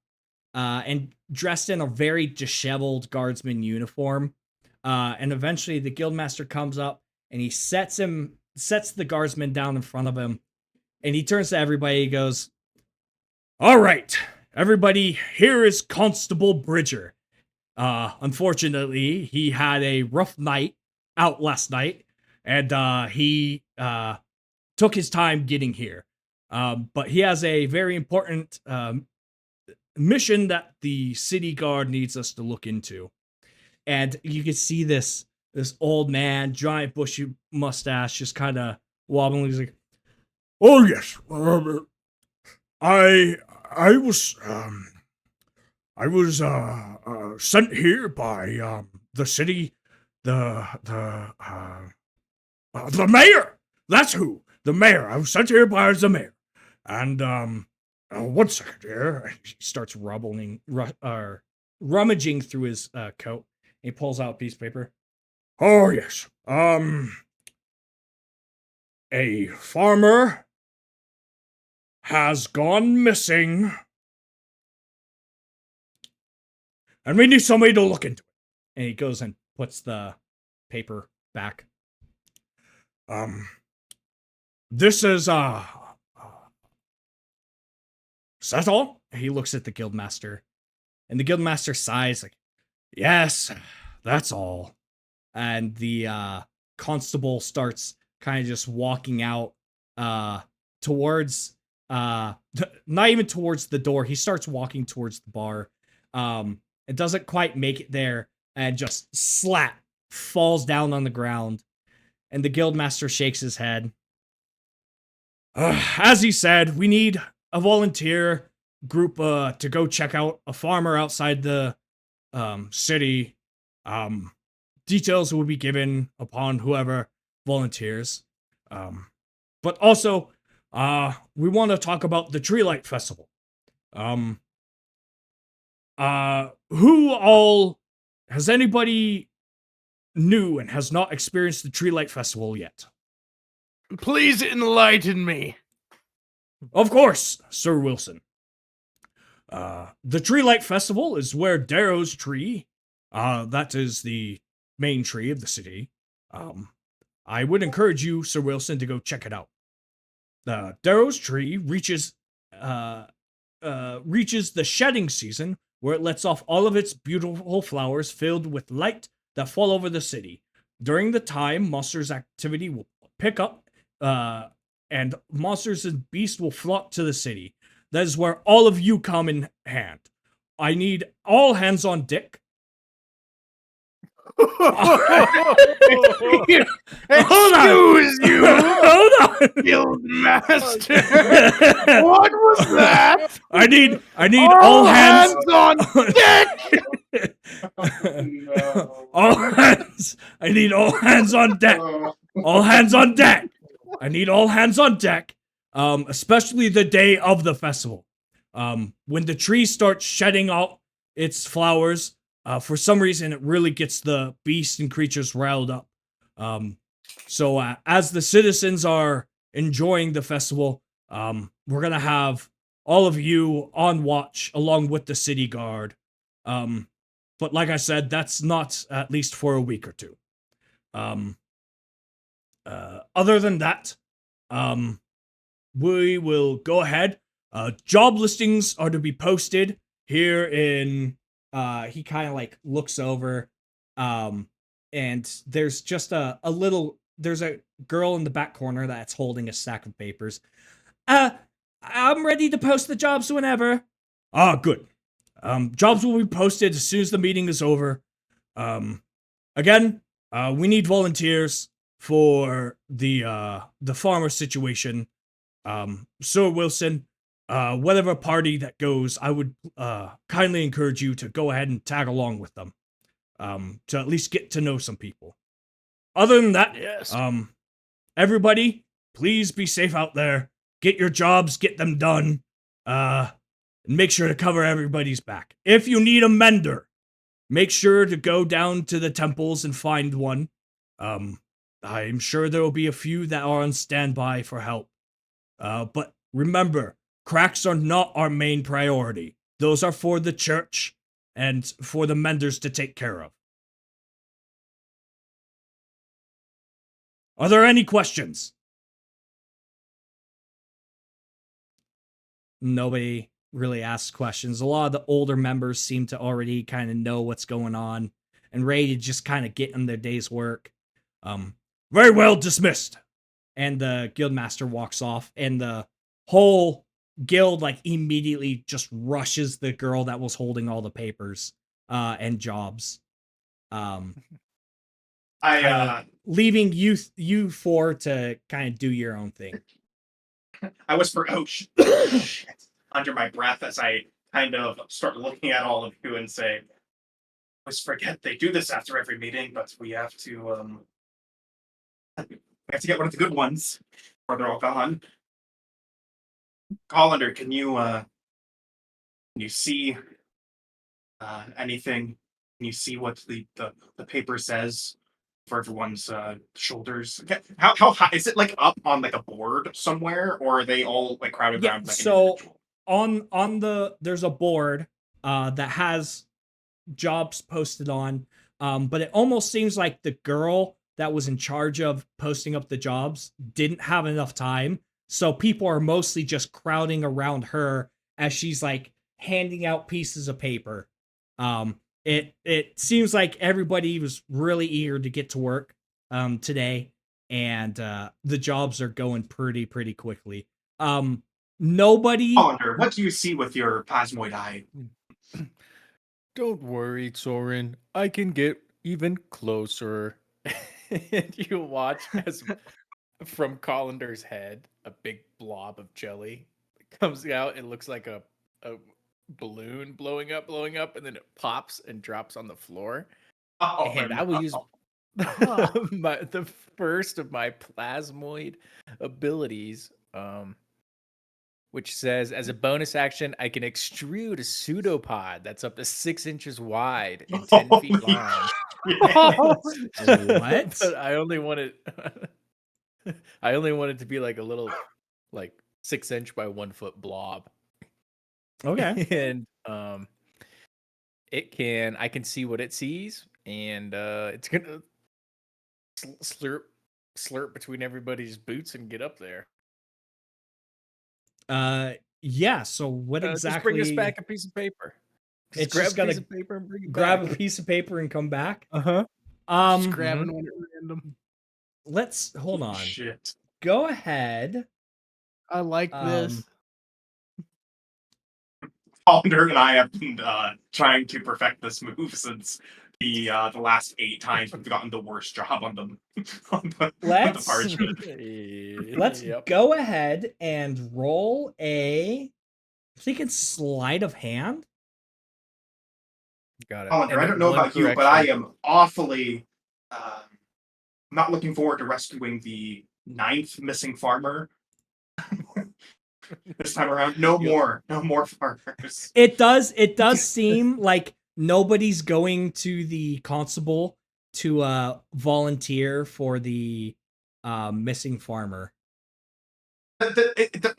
and dressed in a very disheveled guardsman uniform. And eventually the guildmaster comes up and he sets the guardsman down in front of him. And he turns to everybody. He goes, "All right, everybody, here is Constable Bridger. Unfortunately, he had a rough night out last night, and he took his time getting here. But he has a very important mission that the city guard needs us to look into." And you can see this old man, giant bushy mustache, just kind of wobbling. He's like, "Oh yes, I was sent here by the city, the mayor. That's who, the mayor. I was sent here by the mayor. And 1 second here." He starts rummaging through his coat. He pulls out a piece of paper. "Oh yes, a farmer has gone missing, and we need somebody to look into it." And he goes and puts the paper back. This is is that all?" He looks at the guildmaster. And the guildmaster sighs like, yes, that's all. And the constable starts kind of just walking out towards not even towards the door. He starts walking towards the bar. It doesn't quite make it there and just slap falls down on the ground. And the guildmaster shakes his head. As he said, we need a volunteer group to go check out a farmer outside the city. Details will be given upon whoever volunteers. But also, we want to talk about the Tree Light Festival. Who all has anybody new and has not experienced the Tree Light Festival yet? Please enlighten me. Of course, Sir Wilson. The Tree Light Festival is where Darrow's tree, that is the main tree of the city. I would encourage you, Sir Wilson, to go check it out. Darrow's tree reaches the shedding season, where it lets off all of its beautiful flowers filled with light that fall over the city. During the time, monsters' activity will pick up, and monsters and beasts will flock to the city. That is where all of you come in hand. I need all hands on deck. Excuse you, Hold on. Guildmaster. What was that? I need all hands on deck. No. all hands. I need all hands on deck. All hands on deck. I need all hands on deck. Especially the day of the festival. When the tree starts shedding out its flowers, for some reason it really gets the beasts and creatures riled up. So as the citizens are enjoying the festival, we're gonna have all of you on watch along with the city guard. But like I said, that's not at least for a week or two. Other than that, we will go ahead. Job listings are to be posted here in, he kind of like looks over, and there's just there's a girl in the back corner that's holding a stack of papers. I'm ready to post the jobs whenever. Good. Jobs will be posted as soon as the meeting is over. Again, we need volunteers for the farmer situation. Sir Wilson, whatever party that goes, I would kindly encourage you to go ahead and tag along with them, to at least get to know some people. Other than that, Yes. everybody, please be safe out there. Get your jobs, get them done, and make sure to cover everybody's back. If you need a mender, make sure to go down to the temples and find one. I'm sure there will be a few that are on standby for help. But remember, cracks are not our main priority. Those are for the church and for the menders to take care of. Are there any questions? Nobody really asks questions. A lot of the older members seem to already kind of know what's going on and ready to just kind of get in their day's work. Very well, dismissed. And the guildmaster walks off, and the whole guild like immediately just rushes the girl that was holding all the papers and jobs. Leaving you four to kind of do your own thing. I whisper, "Oh shit!" under my breath as I kind of start looking at all of you and say, "I always forget they do this after every meeting, but we have to get one of the good ones before they're all gone." Colander, can you see anything? Can you see what the paper says for everyone's shoulders? Okay. How high is it? Like up on like a board somewhere, or are they all like crowded around? Like, So individual? on there's a board that has jobs posted on, but it almost seems like the girl that was in charge of posting up the jobs didn't have enough time, so people are mostly just crowding around her as she's like handing out pieces of paper It seems like everybody was really eager to get to work today, and the jobs are going pretty quickly. Nobody. Hollander, what do you see with your plasmoid eye? Don't worry, Soren. I can get even closer. And you watch as from Collander's head, a big blob of jelly comes out. It looks like a balloon blowing up, and then it pops and drops on the floor. Oh, And I will use the first of my plasmoid abilities, which says as a bonus action, I can extrude a pseudopod that's up to 6 inches wide and 10 feet Holy long. What? But I only wanted I only wanted to be like a little like 6 inch by 1 foot blob. Okay. And I can see what it sees, and it's gonna slurp between everybody's boots and get up there. Yeah. So what Just bring us exactly? back a piece of paper. Just It's grab just a piece gonna of paper and bring it grab a back. piece of paper and come back. Uh-huh. Just Um, grabbing one at random. let's hold on. shit. Go ahead. I like this. Hollander and I have been trying to perfect this move since the last 8 times we've gotten the worst job on the on the Let's- parchment. Let's Yep. go ahead and roll a. I think it's sleight of hand. Got it. Hollander, And I don't know one about you, but I correction. am awfully not looking forward to rescuing the 9th missing farmer. This time around, no more farmers. It does seem like nobody's going to the constable to volunteer for the missing farmer.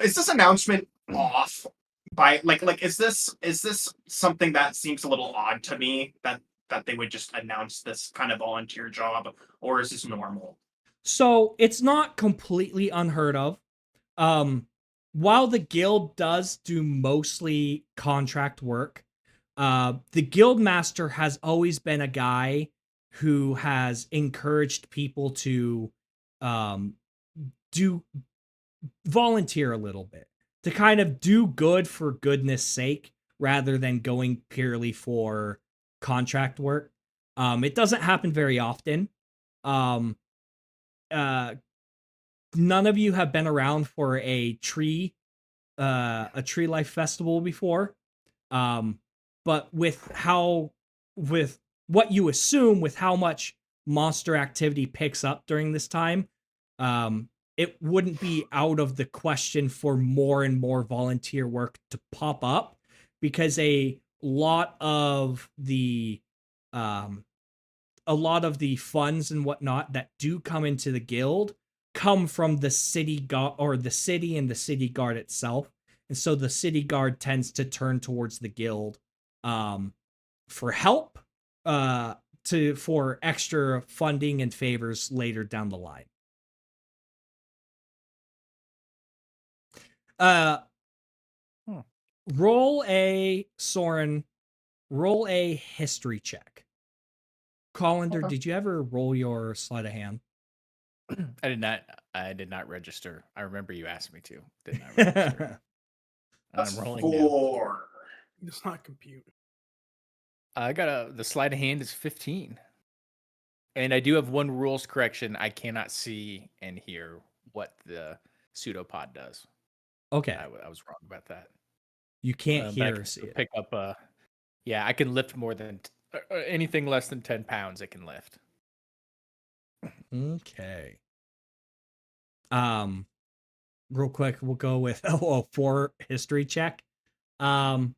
Is this announcement off by like is this something that seems a little odd to me that they would just announce this kind of volunteer job, or is this normal? So it's not completely unheard of. While the guild does do mostly contract work, the guild master has always been a guy who has encouraged people to do volunteer a little bit, to kind of do good for goodness sake rather than going purely for contract work. It doesn't happen very often. Um, uh, None of you have been around for a tree life festival before. But with what you assume with how much monster activity picks up during this time, it wouldn't be out of the question for more and more volunteer work to pop up, because a lot of the funds and whatnot that do come into the guild come from the city guard, or the city and the city guard itself. And so the city guard tends to turn towards the guild for help, for extra funding and favors later down the line. Roll a history check. Colander, Okay. did you ever roll your sleight of hand? I did not register. I remember you asked me to. Did not register. That's I'm rolling now. 4. It's not compute. I got the sleight of hand is 15. And I do have one rules correction. I cannot see and hear what the pseudopod does. Okay. I was wrong about that. You can't But I hear can or see still it. pick up I can lift more than anything less than 10 pounds I can lift. Okay. Real quick, we'll go with 4 history check. You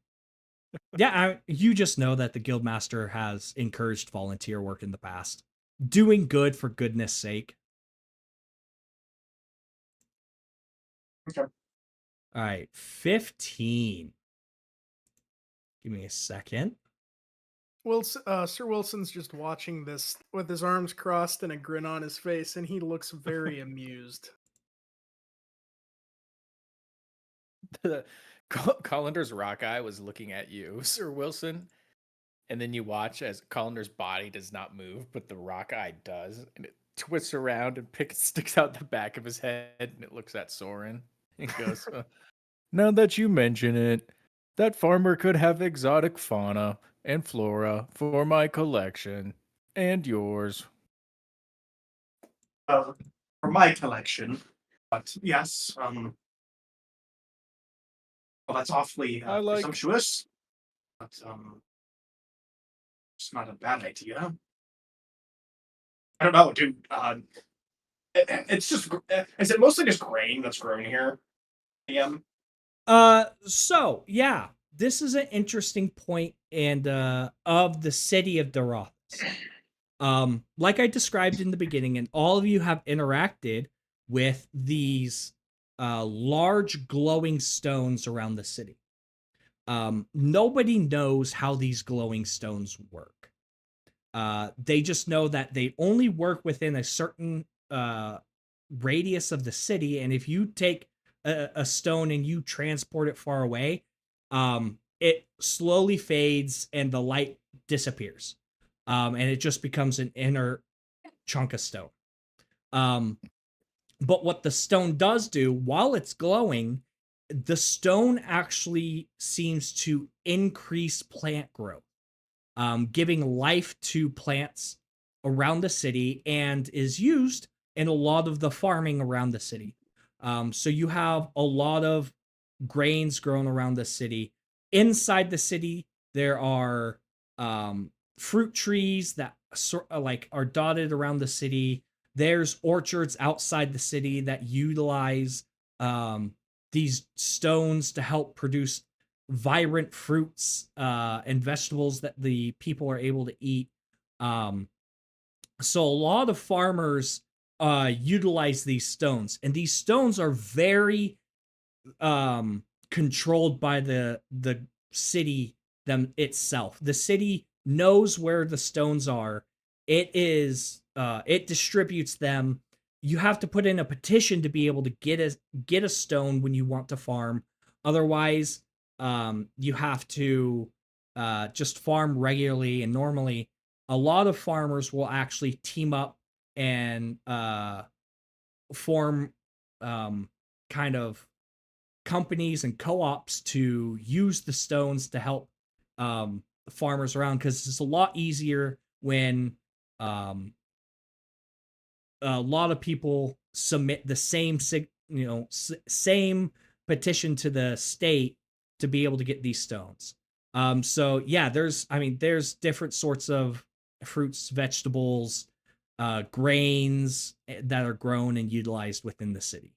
just know that the guildmaster has encouraged volunteer work in the past, doing good for goodness sake. Okay. All right, 15. Give me a second. Well, Sir Wilson's just watching this with his arms crossed and a grin on his face, and he looks very amused. Collander's rock eye was looking at you, Sir Wilson, and then you watch as Colander's body does not move, but the rock eye does, and it twists around and sticks out the back of his head, and it looks at Soren and goes, "Now that you mention it, that farmer could have exotic fauna and flora for my collection and yours." For my collection, but yes, well, that's awfully I like- presumptuous, but it's not a bad idea. I don't know, dude. It's just, is it mostly just grain that's grown here? Yeah. So yeah, this is an interesting point and of the city of Derothas. Like I described in the beginning, and all of you have interacted with these large glowing stones around the city. Nobody knows how these glowing stones work. They just know that they only work within a certain radius of the city, and if you take a stone and you transport it far away, it slowly fades and the light disappears, and it just becomes an inner chunk of stone. But what the stone does do while it's glowing, the stone actually seems to increase plant growth, giving life to plants around the city, and is used in a lot of the farming around the city. So you have a lot of grains grown around the city. Inside the city, there are fruit trees that are dotted around the city. There's orchards outside the city that utilize these stones to help produce vibrant fruits and vegetables that the people are able to eat. So a lot of farmers utilize these stones, and these stones are very controlled by the city them itself. The city knows where the stones are. It distributes them. You have to put in a petition to be able to get a stone when you want to farm. Otherwise, you have to just farm regularly. And normally, a lot of farmers will actually team up and form kind of companies and co-ops to use the stones to help farmers around, because it's a lot easier when a lot of people submit the same same petition to the state to be able to get these stones. So yeah, there's different sorts of fruits, vegetables, grains that are grown and utilized within the city.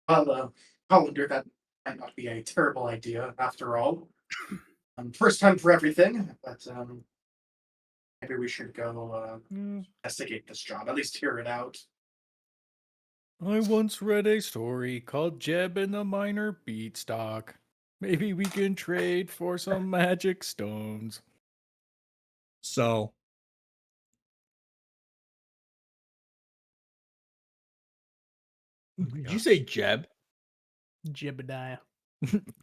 Well, Hollander, that might not be a terrible idea after all. First time for everything, but maybe we should go investigate this job, at least hear it out. I once read a story called Jeb and the Minor Beanstalk. Maybe we can trade for some magic stones. So Did you say Jeb? Jebediah.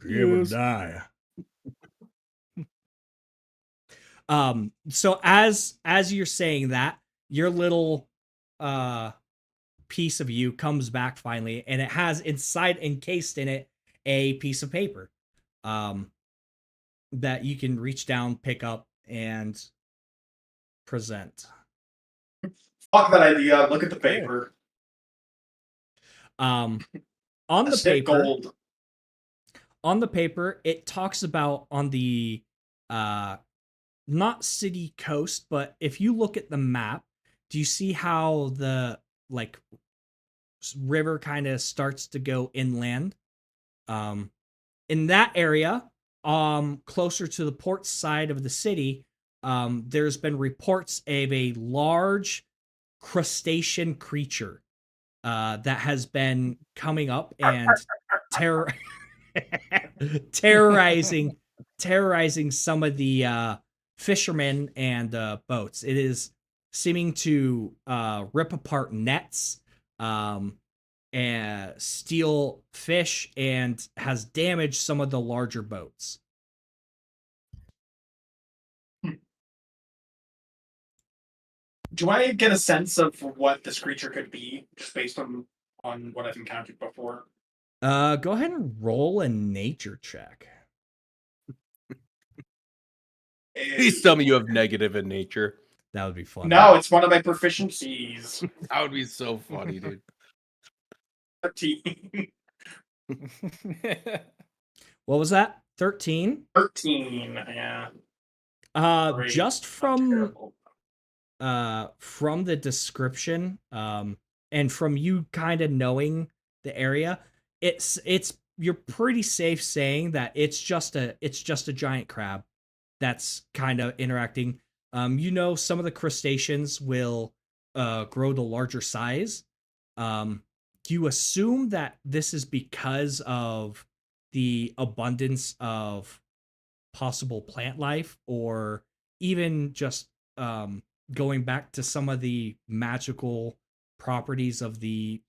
Jebediah. So as you're saying that, your little piece of you comes back finally, and it has inside, encased in it, a piece of paper that you can reach down, pick up, and present. Fuck that idea. Look at the paper. On the That's hit paper, gold. on the paper, it talks about on the not city coast, but if you look at the map, do you see how the river kind of starts to go inland? In that area, closer to the port side of the city, there's been reports of a large crustacean creature that has been coming up and terrorizing some of the fishermen and boats. It is seeming to rip apart nets, steal fish and has damaged some of the larger boats. Do I get a sense of what this creature could be, just based on what I've encountered before? Go ahead and roll a nature check. Please tell me you have negative in nature. That would be fun. No, it's one of my proficiencies. That would be so funny, dude. 13. What was that? 13? 13, yeah. Great. Just Terrible. from the description, and from you kind of knowing the area, it's you're pretty safe saying that it's just a giant crab that's kind of interacting. Some of the crustaceans will grow to larger size. You assume that this is because of the abundance of possible plant life, or even just going back to some of the magical properties of the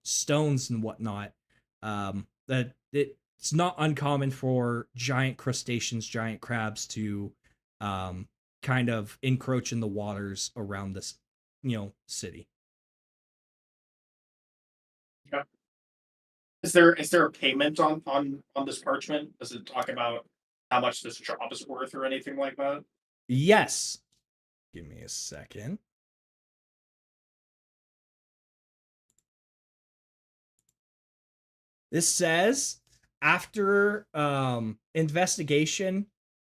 stones and whatnot. That it's not uncommon for giant crustaceans, giant crabs to kind of encroach in the waters around this city. Yeah. Is there a payment on this parchment? Does it talk about how much this job is worth or anything like that? Yes. Give me a second. This says, after investigation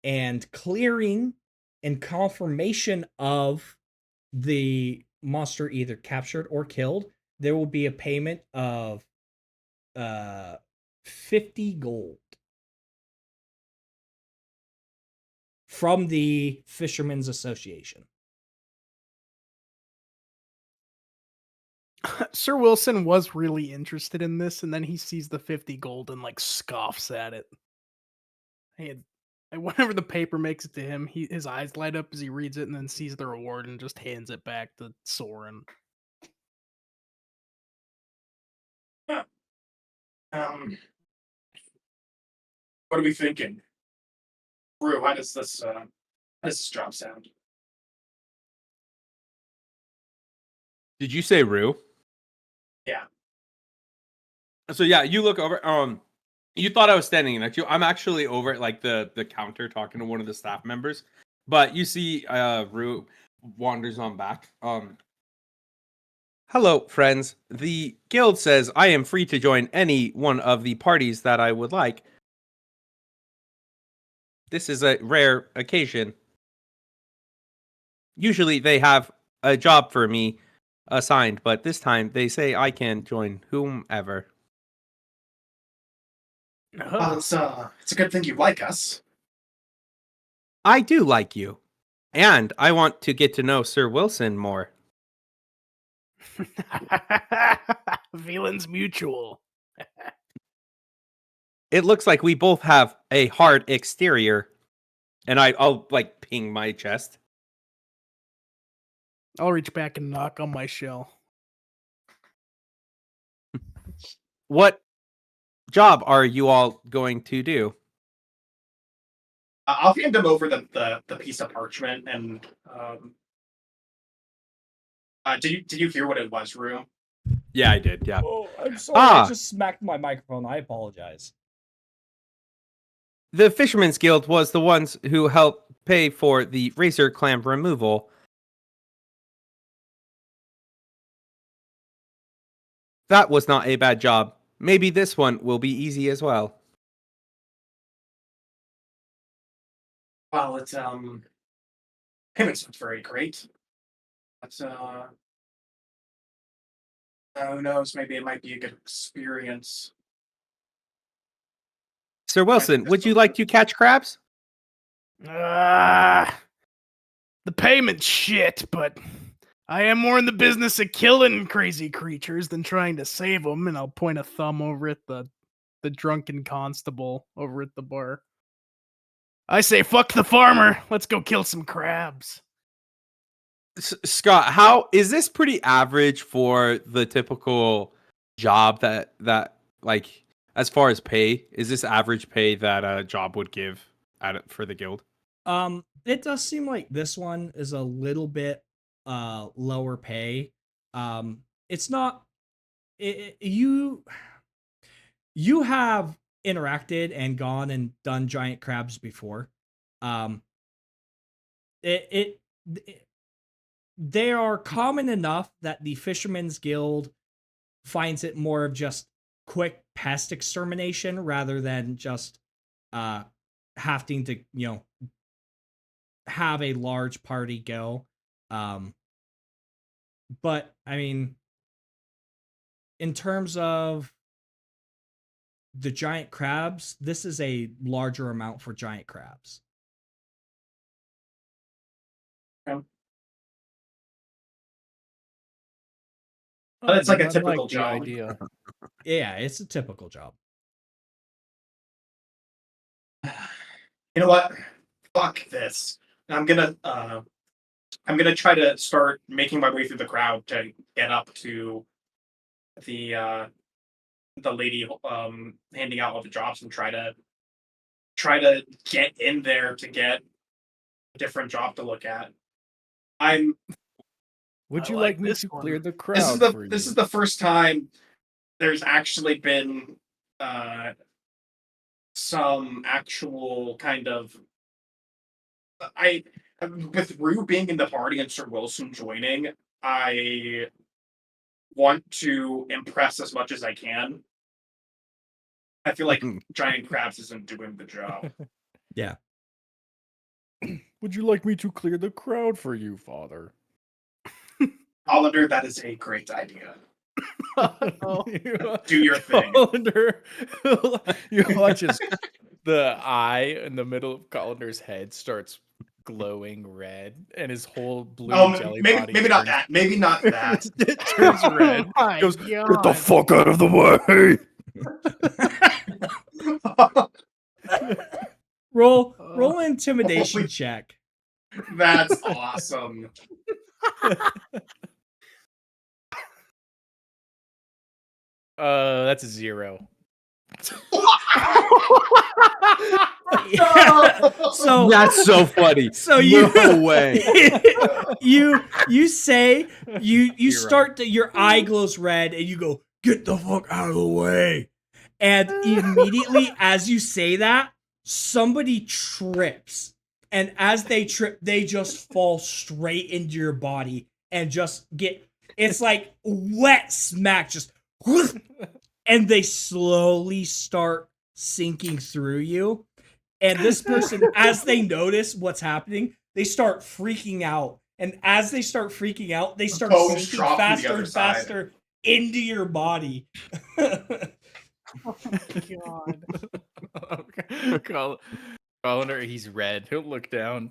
and clearing and confirmation of the monster either captured or killed, there will be a payment of 50 gold from the Fishermen's Association. Sir Wilson was really interested in this, and then he sees the 50 gold and like scoffs at it. Whenever the paper makes it to him, his eyes light up as he reads it, and then sees the reward and just hands it back to Soren. What are we thinking? Rue, how does this job sound? Did you say Rue? Yeah. So yeah, you look over. You thought I was standing next to you. I'm actually over at like the counter talking to one of the staff members. But you see, Rue wanders on back. Hello, friends. The guild says I am free to join any one of the parties that I would like. This is a rare occasion. Usually they have a job for me assigned, but this time they say I can join whomever. Well, it's a good thing you like us. I do like you, and I want to get to know Sir Wilson more. Feelings mutual. It looks like we both have a hard exterior, and I'll like ping my chest. I'll reach back and knock on my shell. What job are you all going to do? I'll hand him over the piece of parchment and did you hear what it was, Rue? Yeah, I did. Yeah. Oh, I'm sorry. Ah. I just smacked my microphone. I apologize. The Fishermen's Guild was the ones who helped pay for the razor clam removal. That was not a bad job. Maybe this one will be easy as well. Well, it's payment's not very great. But who knows, maybe it might be a good experience. Sir Wilson, would you like to catch crabs? The payment's shit, but I am more in the business of killing crazy creatures than trying to save them, and I'll point a thumb over at the drunken constable over at the bar. I say, fuck the farmer. Let's go kill some crabs. Scott, how is this pretty average for the typical job that like as far as pay, is this average pay that a job would give for the guild? It does seem like this one is a little bit lower pay. It's not you have interacted and gone and done giant crabs before. Um, it, it they are common enough that the Fisherman's Guild finds it more of just quick pest extermination rather than just having to have a large party go. But I mean, in terms of the giant crabs, this is a larger amount for giant crabs. But it's like a I typical the job. idea. Yeah, it's a typical job. You know what? Fuck this. I'm gonna try to start making my way through the crowd to get up to the lady handing out all the jobs and try to get in there to get a different job to look at. I'm Would I you like like me this to one. clear the this crowd is the for this you? is the first time there's actually been some actual kind of I with Rue being in the party and Sir Wilson joining, I want to impress as much as I can. I feel like giant crabs isn't doing the job. Yeah. Would you like me to clear the crowd for you, father? Hollander, that is a great idea. Oh. Do your thing. Colander, you watch as the eye in the middle of Colander's head starts glowing red, and his whole blue jelly body maybe not turns, that. Maybe not that. it turns red. Oh my Goes, get the God. fuck out of the way! Roll an intimidation Holy- check. That's awesome. That's a 0. So That's so funny. So you No way. you say you Zero. start to your eye glows red and you go, get the fuck out of the way. And immediately as you say that, somebody trips. And as they trip, they just fall straight into your body and just get it's like wet smack, just and they slowly start sinking through you. And this person, as they notice what's happening, they start freaking out. And as they start freaking out, they start Bones sinking drop from the faster other and side. faster into your body. God. Colander, he's red. He'll look down,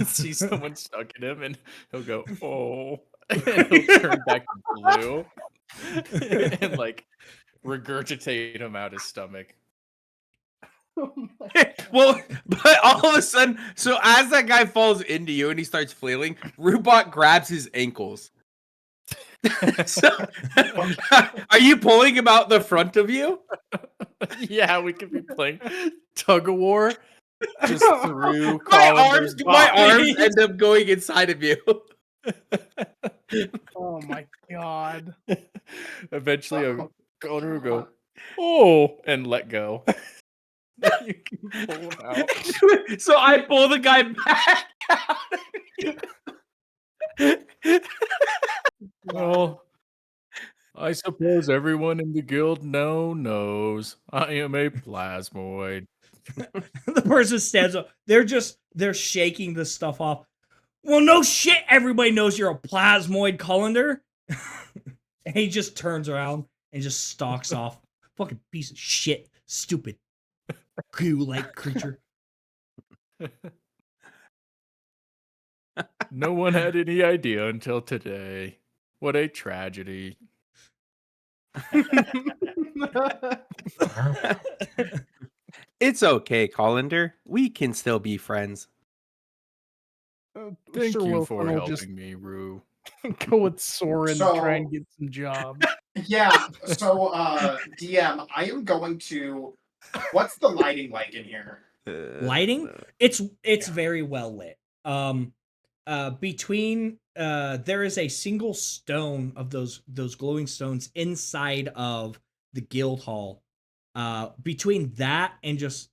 see someone stuck in him, and he'll go, oh. And he'll turn back to blue and like regurgitate him out his stomach. Well, but all of a sudden, so as that guy falls into you and he starts flailing, Rubot grabs his ankles. So, are you pulling him out the front of you? Yeah, we could be playing tug of war just through My Colander's my arms body. end up going inside of you. Oh my God. Eventually, Colander will go, oh, and let go. You can pull him out. So I pull the guy back out. Well, I suppose everyone in the guild knows I am a plasmoid. The person stands up. They're shaking this stuff off. Well, no shit. Everybody knows you're a plasmoid colander. And he just turns around and just stalks off. Fucking piece of shit. Stupid. Goo-like creature. No one had any idea until today. What a tragedy. It's okay, Colander. We can still be friends. Thank Sir you Wilson for will helping just me, Rue. go with Soren to try So- and get some jobs. Yeah. So, DM, I am going to. What's the lighting like in here? Lighting, it's Yeah. very well lit. Between there is a single stone of those glowing stones inside of the guild hall. Between that and just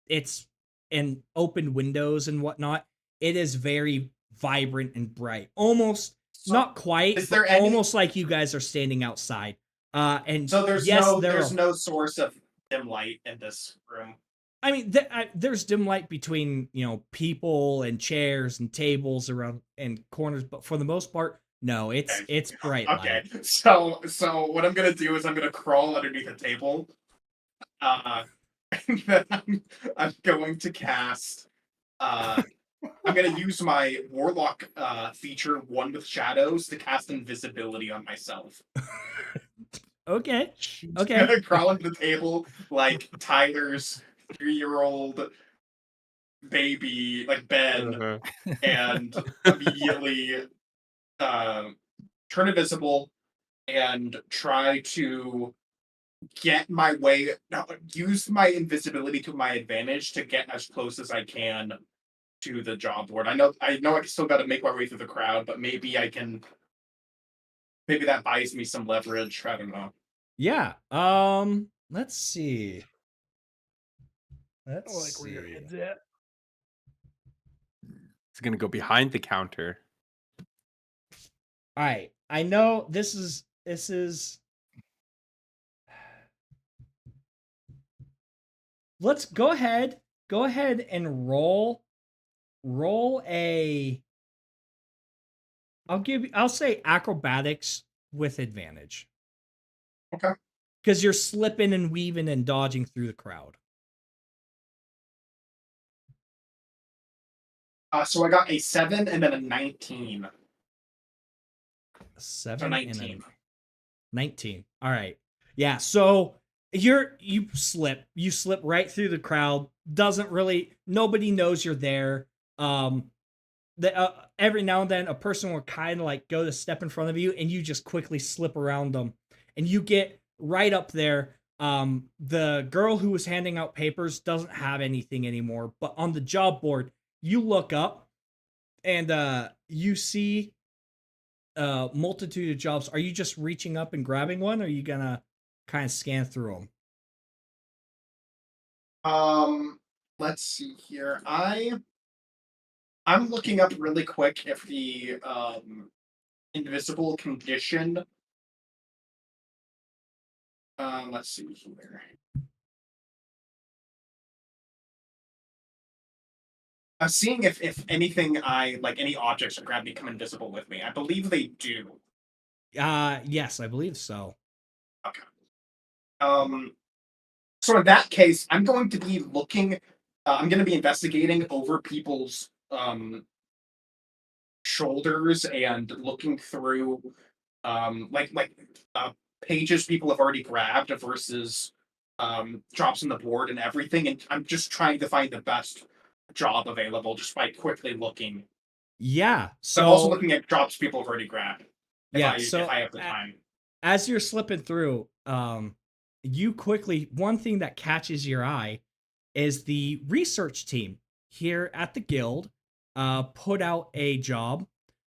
it's and open windows and whatnot, it is very vibrant and bright. Almost So, not quite, is but there any? almost like you guys are standing outside. And So there's yes, no there there's are. no source of dim light in this room. I mean, there's dim light between people and chairs and tables around and corners, but for the most part, no, Okay. it's bright Okay. light. So what I'm gonna do is I'm gonna crawl underneath a table. And then I'm going to cast. I'm gonna use my warlock feature, one with shadows, to cast invisibility on myself. Okay, I'm okay. gonna crawl under the table like Tyler's 3-year-old baby, like Ben, Uh-huh. and immediately uh, turn invisible and try to get my way. No, use my invisibility to my advantage to get as close as I can to the job board. I know I still got to make my way through the crowd, but maybe I can. Maybe that buys me some leverage. I don't know. Yeah. Let's see. I Let's like where your see. head's at. It's gonna go behind the counter. All right. I know this is let's go ahead. Go ahead and roll a I'll say acrobatics with advantage. Okay. Because you're slipping and weaving and dodging through the crowd. So I got a 7 and then a 19. 7 So and 19. 19. All right. Yeah, so you slip right through the crowd. Doesn't really Nobody knows you're there. Every now and then a person will kind of like go to step in front of you and you just quickly slip around them and you get right up there. The girl who was handing out papers doesn't have anything anymore, but on the job board you look up and you see a multitude of jobs. Are you just reaching up and grabbing one, or are you gonna kind of scan through them? Let's see here. I'm looking up really quick if the invisible condition. Let's see here. I'm seeing if anything any objects that grab become invisible with me. I believe they do. Yes, I believe so. Okay. So in that case, I'm going to be looking. I'm going to be investigating over people's shoulders and looking through pages people have already grabbed versus drops on the board and everything. And I'm just trying to find the best job available just by quickly looking. Yeah. I'm also So looking at drops people have already grabbed. yeah. If So I have the time. as you're slipping through, you quickly one thing that catches your eye is the research team here at the guild put out a job.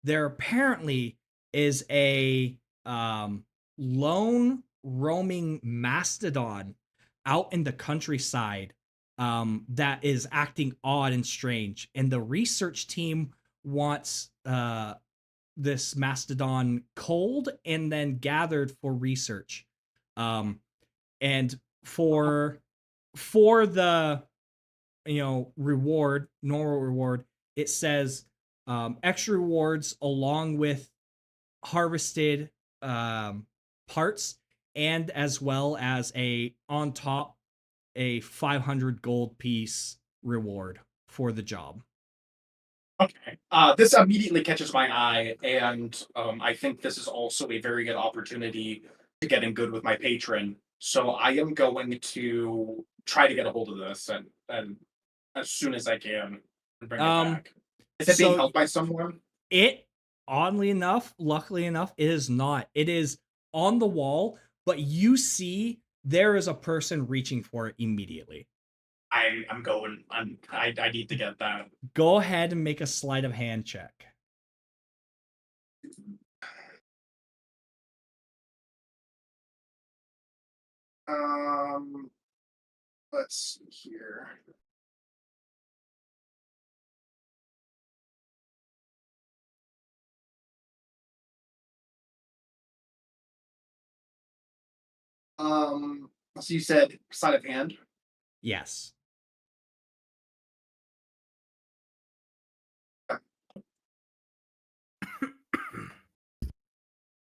There apparently is a lone roaming mastodon out in the countryside that is acting odd and strange, and the research team wants this mastodon cold and then gathered for research. And for the reward, normal reward, it says extra rewards along with harvested parts, and as well as on top a 500 gold piece reward for the job. Okay. This immediately catches my eye, and I think this is also a very good opportunity to get in good with my patron. So I am going to try to get a hold of this and as soon as I can and bring it back. Is it being So held by someone? it, oddly enough, luckily enough, it is not. It is on the wall, but you see there is a person reaching for it immediately. I'm going. I need to get that. Go ahead and make a sleight of hand check. Let's see here. So you said sleight of hand. Yes.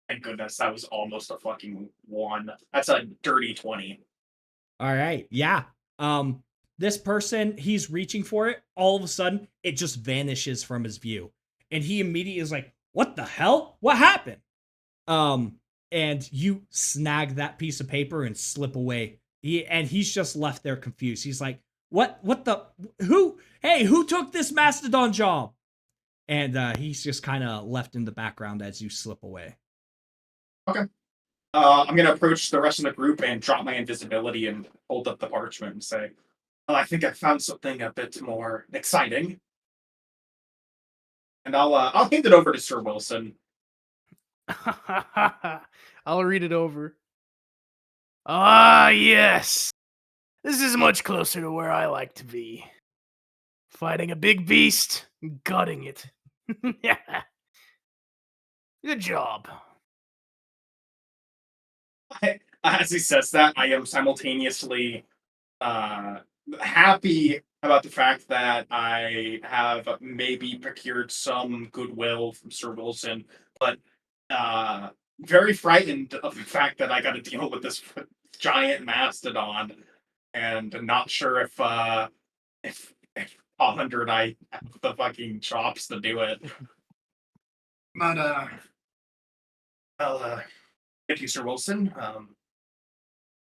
Thank goodness, that was almost a fucking 1. That's a dirty 20. All right. Yeah. This person, he's reaching for it. All of a sudden, it just vanishes from his view. And he immediately is like, what the hell? What happened? And you snag that piece of paper and slip away. He's just left there confused. He's like, what the, who took this Mastodon job? And he's just kind of left in the background as you slip away. Okay. I'm gonna approach the rest of the group and drop my invisibility and hold up the parchment and say, "Oh, I think I found something a bit more exciting." And I'll hand it over to Sir Wilson. I'll read it over. Ah, yes. This is much closer to where I like to be. Fighting a big beast, and gutting it. Yeah. Good job. As he says that, I am simultaneously happy about the fact that I have maybe procured some goodwill from Sir Wilson, but very frightened of the fact that I got to deal with this giant mastodon, and not sure if Hollander and I have the fucking chops to do it. But well, thank you, Sir Wilson.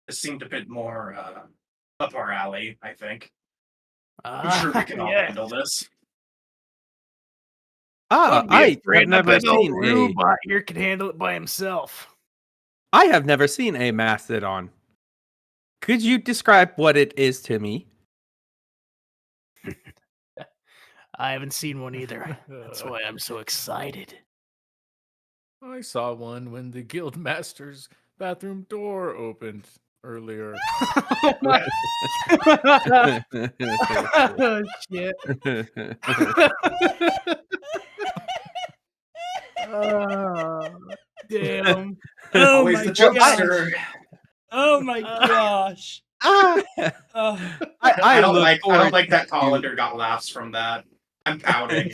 This seemed a bit more up our alley, I think. I'm sure we can all handle this. Ah, I have never seen a. Robot here can handle it by himself. I have never seen a mastodon. Could you describe what it is to me? I haven't seen one either. That's why I'm so excited. I saw one when the guild master's bathroom door opened earlier. Oh my oh, shit. Oh, damn. Oh Always my the gosh. jokester. Oh my gosh. Ah, Oh. I don't look like forward that to- Hollander got laughs from that. I'm pouting.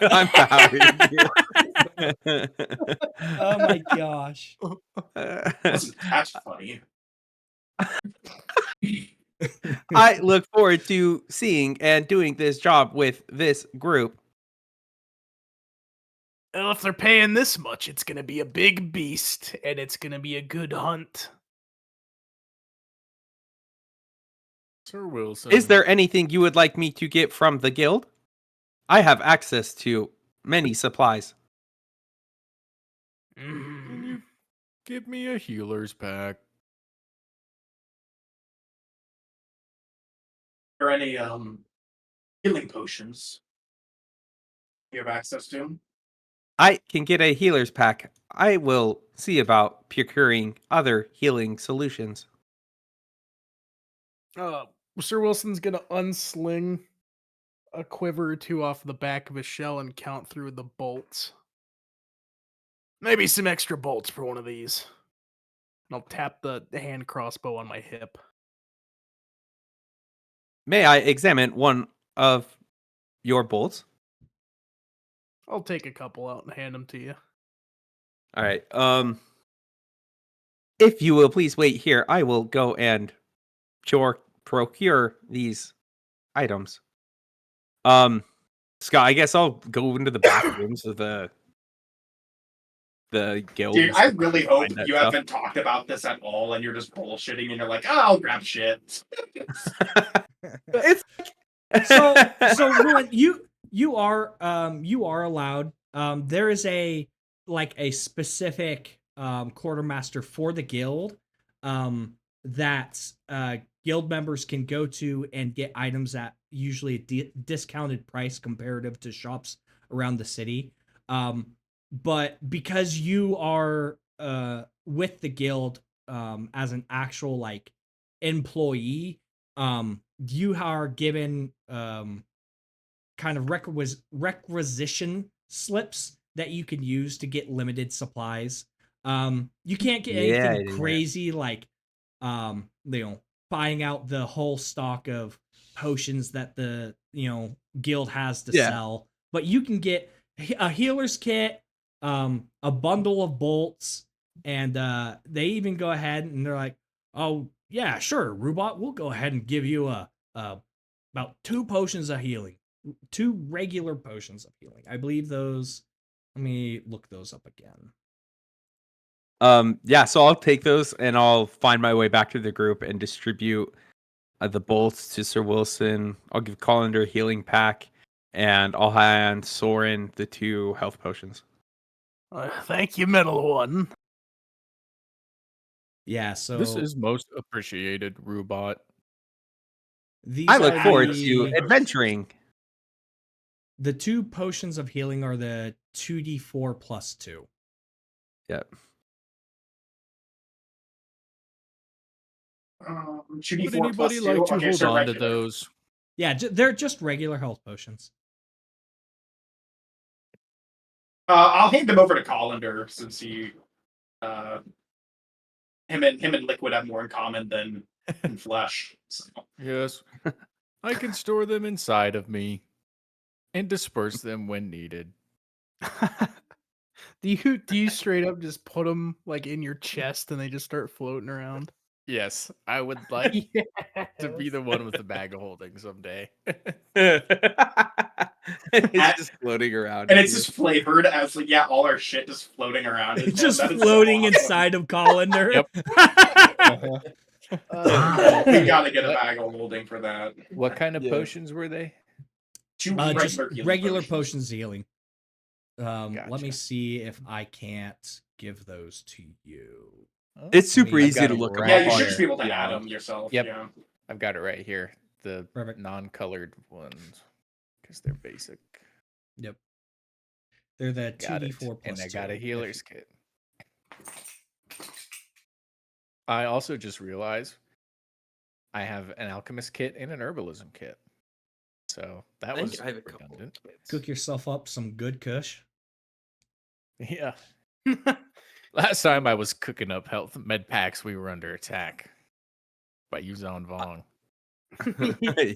I'm pouting. Oh my gosh. That's funny. I look forward to seeing and doing this job with this group. Well, if they're paying this much, it's gonna be a big beast, and it's gonna be a good hunt. Sir Wilson. Is there anything you would like me to get from the guild? I have access to many supplies. Can you give me a healer's pack? Are any healing potions you have access to? I can get a healer's pack. I will see about procuring other healing solutions. Sir Wilson's gonna unsling a quiver or two off the back of his shell and count through the bolts. Maybe some extra bolts for one of these. And I'll tap the hand crossbow on my hip. May I examine one of your bolts? I'll take a couple out and hand them to you. All right. If you will please wait here, I will go and procure these items. Scott, I guess I'll go into the bathrooms of the guild. Dude, I really hope find that you stuff. haven't talked about this at all and you're just bullshitting and you're like, oh, I'll grab shit. It's So Ruin, you are allowed. There is a specific quartermaster for the guild that guild members can go to and get items at usually a discounted price comparative to shops around the city. But because you are with the guild as an actual like employee, you are given kind of requisition slips that you can use to get limited supplies. You can't get anything crazy like buying out the whole stock of potions that the guild has to sell, but you can get a healer's kit, a bundle of bolts, and they even go ahead and they're like, oh yeah, sure, Rubot, we'll go ahead and give you about 2 potions of healing, 2 regular potions of healing. I believe those. Let me look those up again. Yeah, so I'll take those and I'll find my way back to the group and distribute the bolts to Sir Wilson. I'll give Colander a healing pack, and I'll hand Soren the 2 health potions. Thank you, Metal One. Yeah, so This is most appreciated, Rubot. these I look are forward to adventuring. The 2 potions of healing are the 2d4 plus 2. Yep. Should Would anybody like to hold on to those? Yeah, they're just regular health potions. I'll hand them over to Colander since he, him and Liquid have more in common than in flesh. So. Yes. I can store them inside of me and disperse them when needed. Do you straight up just put them like in your chest and they just start floating around? Yes, I would like to be the one with the bag of holding someday. It's just floating around. And it's just flavored as like, yeah, all our shit just floating around. It's just floating inside of Colander. Yep. We gotta get a bag of holding for that. What kind of potions were they? 2 just regular regular potions of healing. Let me Gotcha. see if I can't give those to you. Oh, It's super I've easy got to them look right Yeah, up you on should here. just be able to Yeah. add them yourself. Yep. Yeah. I've got it right here. The Perfect. non-colored ones, because they're basic. Yep. They're the Got it. 2d4 plus And I got 2. a healer's kit. I also just realized I have an alchemist kit and an herbalism kit. So that was I have a couple. redundant. Cook yourself up some good kush. Yeah. Last time I was cooking up health med packs, we were under attack by Yuzon Vong.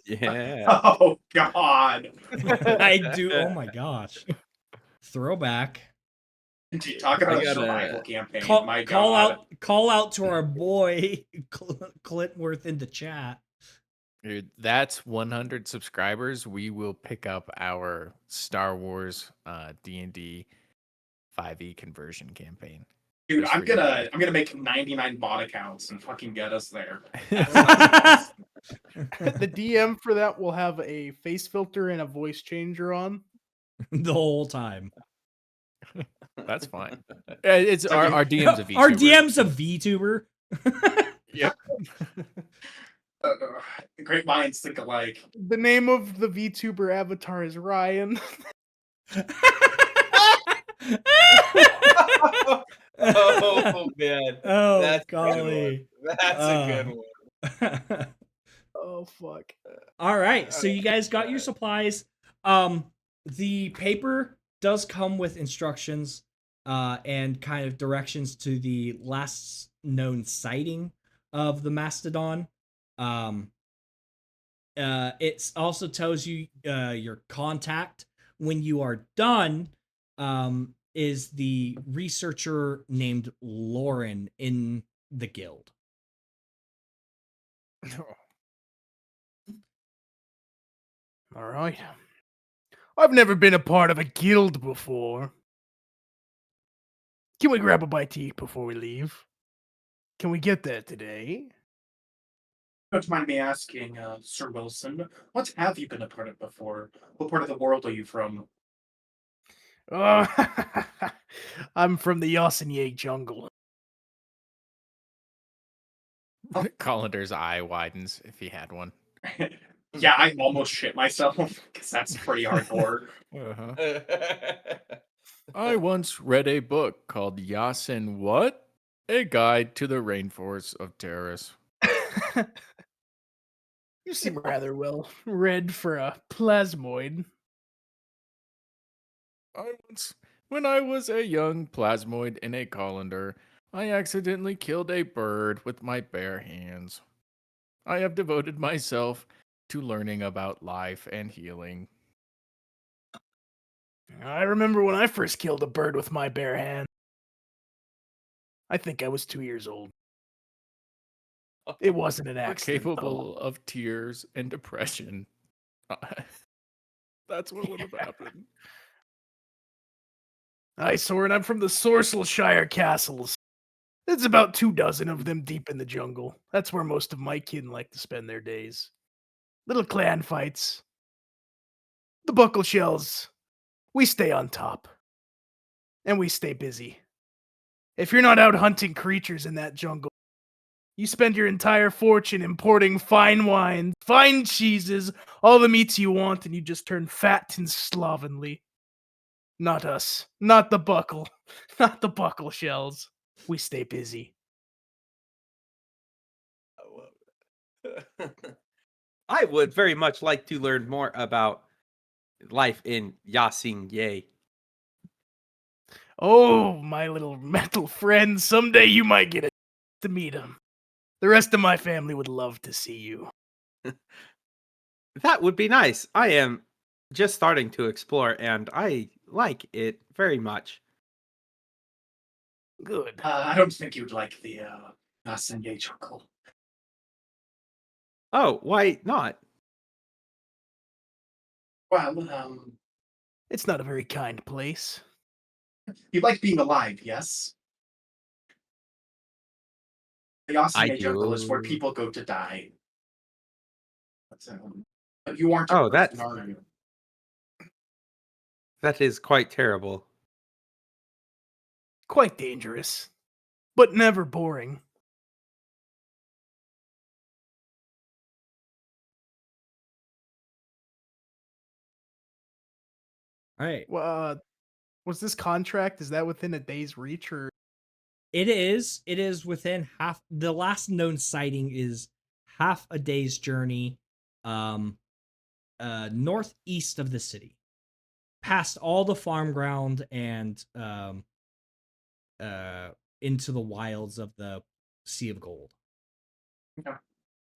Yeah. Oh God. I do. Oh my gosh. Throwback. Dude, talk about I a gotta- survival campaign. Call, My call God. out to our boy Clintworth in the chat. Dude, that's 100 subscribers. We will pick up our Star Wars D&D 5e conversion campaign. Dude, Just I'm for you. gonna make 99 bot accounts and fucking get us there. The DM for that will have a face filter and a voice changer on. The whole time. That's fine. It's our DM's a VTuber. Our DM's a VTuber. Yep. Great minds think alike. The name of the VTuber avatar is Ryan. Oh man. Oh, That's a good golly. That's a good one. Oh fuck. All right, so you guys got your supplies. The paper does come with instructions and kind of directions to the last known sighting of the mastodon. It also tells you your contact when you are done. Is the researcher named Lauren in the guild. All right. I've never been a part of a guild before. Can we grab a bite to eat before we leave? Can we get that today? Don't mind me asking, Sir Wilson, what have you been a part of before? What part of the world are you from? Oh, I'm from the Yossinier jungle. Collander's eye widens if he had one. Yeah, I almost shit myself because that's pretty hardcore. Uh-huh. I once read a book called Yasin What? A Guide to the Rainforests of Terus. You seem rather well read for a plasmoid. When I was a young plasmoid in a colander, I accidentally killed a bird with my bare hands. I have devoted myself to learning about life and healing. I remember when I first killed a bird with my bare hand. I think I was 2 years old. It wasn't an We're accident, though. capable of tears and depression. That's what would have happened. I soared up from the Sorcelshire castles. There's about 24 of them deep in the jungle. That's where most of my kin like to spend their days. Little clan fights. The buckle shells. We stay on top. And we stay busy. If you're not out hunting creatures in that jungle, you spend your entire fortune importing fine wines, fine cheeses, all the meats you want, and you just turn fat and slovenly. Not us. Not the buckle. Not the buckle shells. We stay busy. I would very much like to learn more about life in Yasin Ye. Oh, my little metal friend, someday you might get a to meet him. The rest of my family would love to see you. That would be nice. I am just starting to explore, and I like it very much. Good. I don't think you'd like the Nasenye jungle. Oh, why not? Well, It's not a very kind place. you like being alive, yes? The I Nasenye jungle is where do. people go to die. But you aren't a Oh, person, are you? that is quite terrible. Quite dangerous, but never boring. All right. Was this contract? Is that within a day's reach, or It is. It is within half. The last known sighting is half a day's journey, um, northeast of the city, past all the farm ground and into the wilds of the Sea of Gold.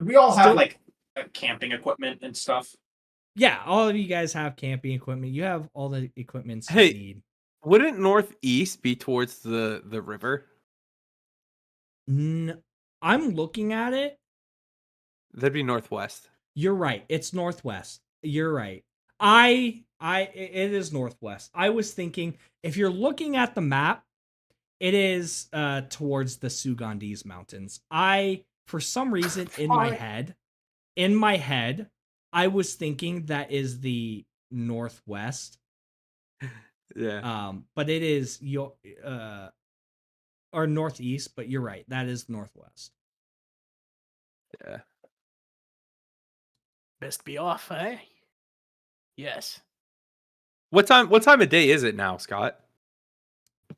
We all have Still- like camping equipment and stuff. Yeah, all of you guys have camping equipment. You have all the equipments Hey. you need. Wouldn't northeast be towards the river? I'm looking at it. That'd be northwest. You're right. It's northwest. You're right. It is northwest. I was thinking if you're looking at the map, it is towards the Sugandese mountains. For some reason in my head, I was thinking that is the northwest. Yeah. But it is or northeast, but you're right. That is northwest. Yeah. best be off, eh? Yes. What time of day is it now, Scott?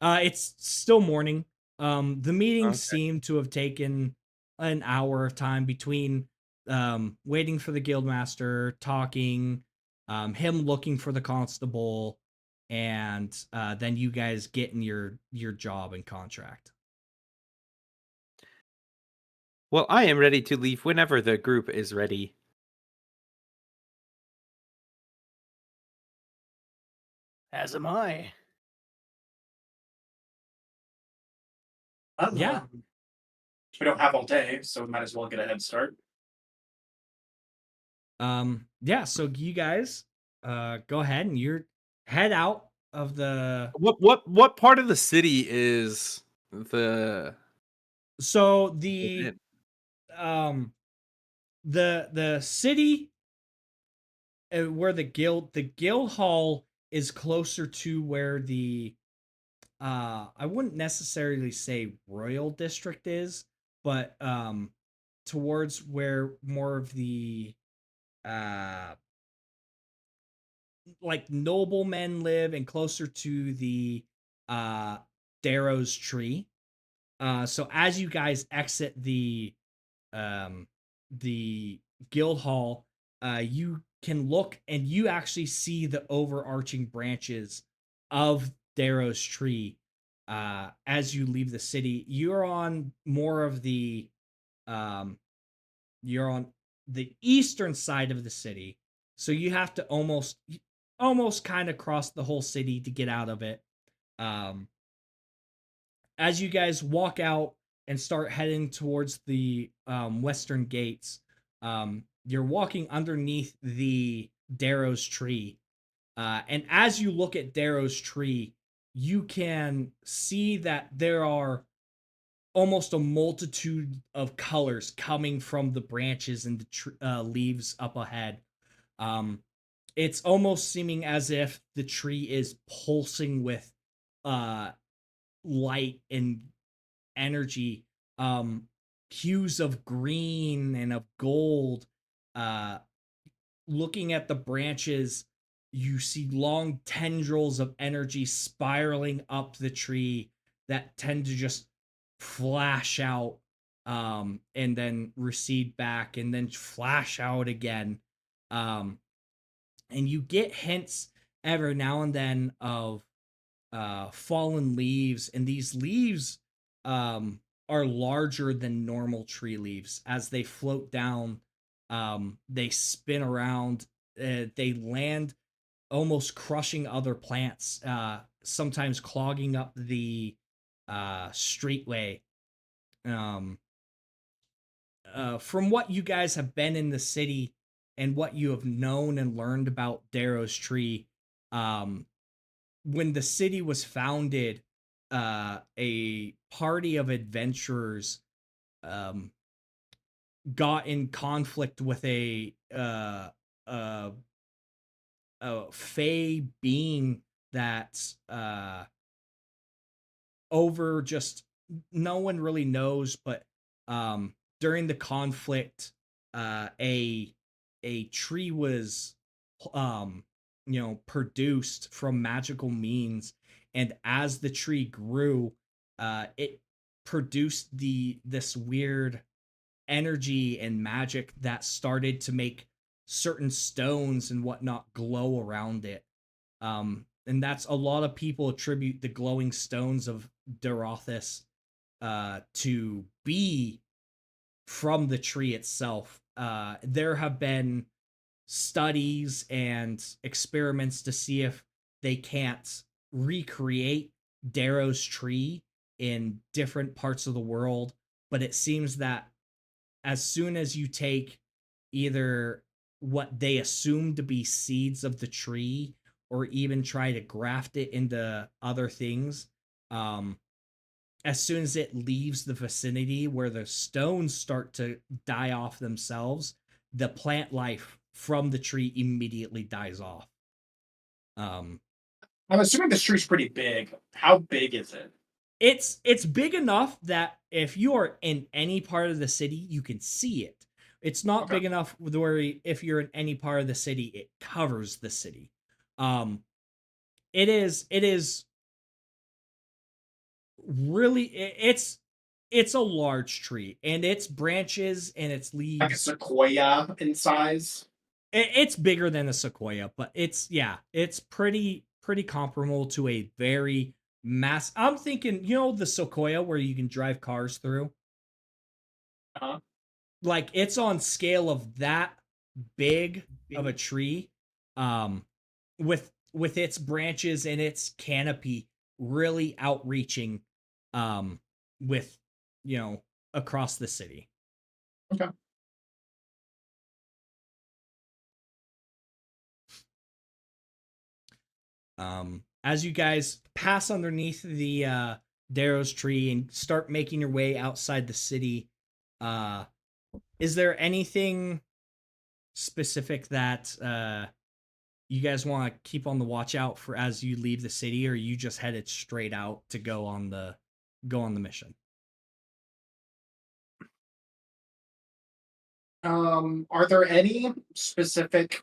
It's still morning. The meeting Okay. seemed to have taken an hour of time between waiting for the guildmaster, talking, him looking for the constable, and then you guys getting your job and contract. Well, I am ready to leave whenever the group is ready. As am I. Well, Yeah. we don't have all day, so we might as well get a head start. Yeah, so you guys go ahead and you're head out of the What part of the city is the so the the city where the guild hall is closer to where the I wouldn't necessarily say royal district is, but towards where more of the uh like noblemen live and closer to the uh Darrow's tree. So as you guys exit um the guild hall, you can look and you actually see the overarching branches of Darrow's tree. As you leave the city, you're on more of the um you're on the eastern side of the city, so you have to almost kind of cross the whole city to get out of it. um as you guys walk out and start heading towards the western gates, you're walking underneath the Darrow's tree. And as you look at Darrow's tree, you can see that there are almost a multitude of colors coming from the branches and the leaves up ahead. Um, it's almost seeming as if the tree is pulsing with uh, light and energy, um, hues of green and of gold. Uh, Looking at the branches, you see long tendrils of energy spiraling up the tree that tend to just flash out, and then recede back and then flash out again. Um, and you get hints every now and then of fallen leaves, and these leaves um, are larger than normal tree leaves. As they float down, they spin around, they land almost crushing other plants, sometimes clogging up the streetway. um, from what you guys have been in the city and what you have known and learned about Darrow's tree, um, when the city was founded, a party of adventurers um, got in conflict with uh, a fey being that over just no one really knows, but during the conflict, a tree was um produced from magical means, and as the tree grew, it produced this weird energy and magic that started to make certain stones and whatnot glow around it. And that's a lot of people attribute the glowing stones of Derothas to be from the tree itself. There have been studies and experiments to see if they can't recreate Darrow's tree in different parts of the world, but it seems that as soon as you take either what they assume to be seeds of the tree or even try to graft it into other things, um, as soon as it leaves the vicinity where the stones start to die off themselves, the plant life from the tree immediately dies off. Um, I'm assuming this tree's pretty big. How big is it? it's big enough that if you are in any part of the city, you can see it. It's not Okay. big enough where if you're in any part of the city, it covers the city. Um, it is really it's a large tree, and its branches and its Like a leaves, sequoia in size? it's bigger than a sequoia, but it's pretty comparable to a very mass. I'm thinking, the sequoia where you can drive cars through. Uh-huh. Like, it's on scale of that big of a tree, um with its branches and its canopy really outreaching, um with across the city. Okay. As you guys pass underneath the Darrow's tree and start making your way outside the city, uh is there anything specific that you guys want to keep on the watch out for as you leave the city, or you just headed straight out to go on the mission? Are there any specific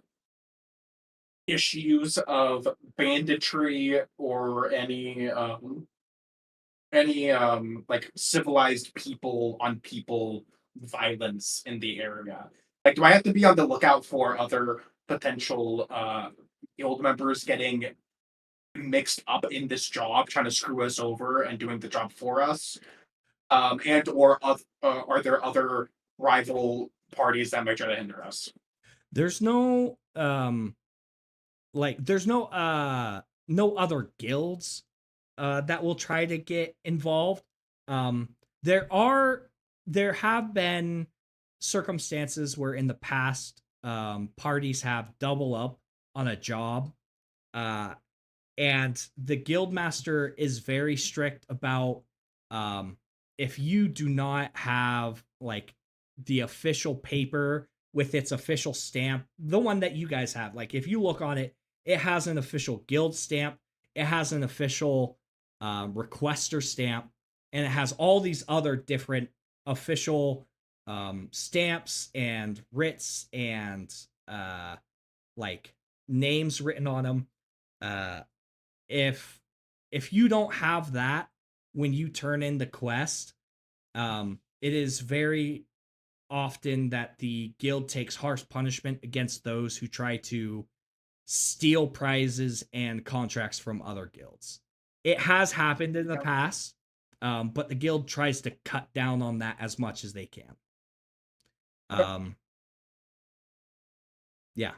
issues of banditry or any like civilized people on people violence in the area? Like, do I have to be on the lookout for other potential guild members getting mixed up in this job, trying to screw us over and doing the job for us? And or are there other rival parties that might try to hinder us? There's no there's no other guilds that will try to get involved. Um there are there have been circumstances where in the past parties have double up on a job, uh and the guild master is very strict about um if you do not have like the official paper with its official stamp, the one that you guys have, like if you look on it, it has an official guild stamp, it has an official requester stamp, and it has all these other different official stamps and writs and like names written on them. uh if you don't have that when you turn in the quest, it is very often that the guild takes harsh punishment against those who try to steal prizes and contracts from other guilds. It has happened in the past, but the guild tries to cut down on that as much as they can. Yeah.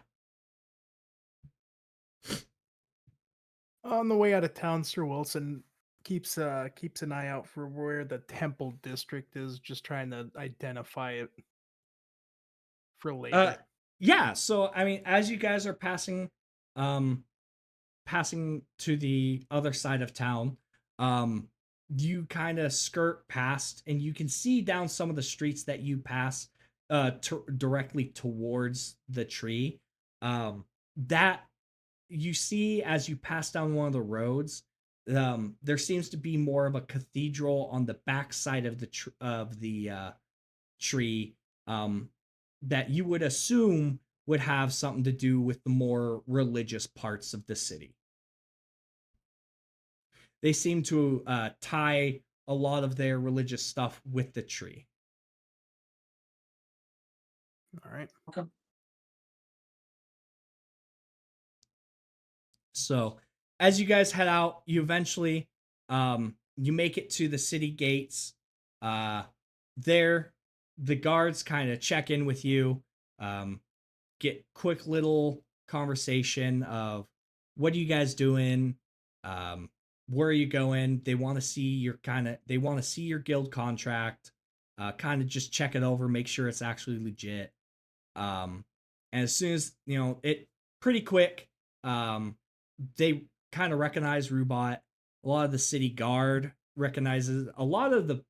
On the way out of town, Sir Wilson keeps an eye out for where the Temple District is, just trying to identify it for later. Yeah, so I mean, as you guys are um passing to the other side of town, um you kind of skirt past and you can see down some of the streets that you pass directly towards the tree, that you see as you pass down one of the roads. There seems to be more of a cathedral on the back side of the tree, um that you would assume would have something to do with the more religious parts of the city. They seem to tie a lot of their religious stuff with the tree. All right. Okay. So, as you guys head out, you eventually you make it to the city gates. There, the guards kind of check in with you, get quick little conversation of what are you guys doing, where are you going. They want to see your guild contract, kind of just check it over, make sure it's actually legit. And as soon as it, pretty quick, they kind of recognize Rubot. A lot of the city guard recognizes a lot of the,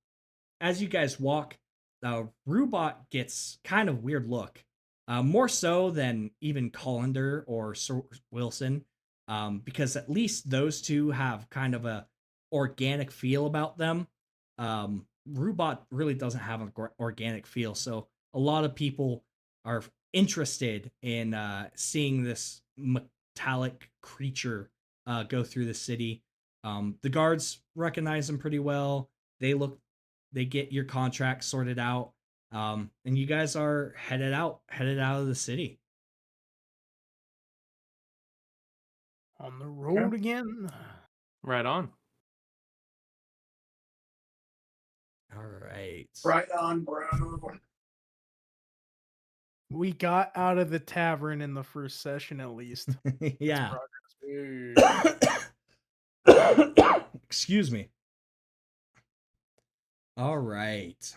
as you guys walk, Rubot gets kind of weird look, more so than even Collender or Sir Wilson, because at least those two have kind of a organic feel about them. Rubot really doesn't have an organic feel, so a lot of people are interested in seeing this metallic creature go through the city. The guards recognize him pretty well. They get your contract sorted out, and you guys are headed out of the city. On the road again. Right on. All right. Right on, bro. We got out of the tavern in the first session, at least. Yeah. Progress. Excuse me. All right.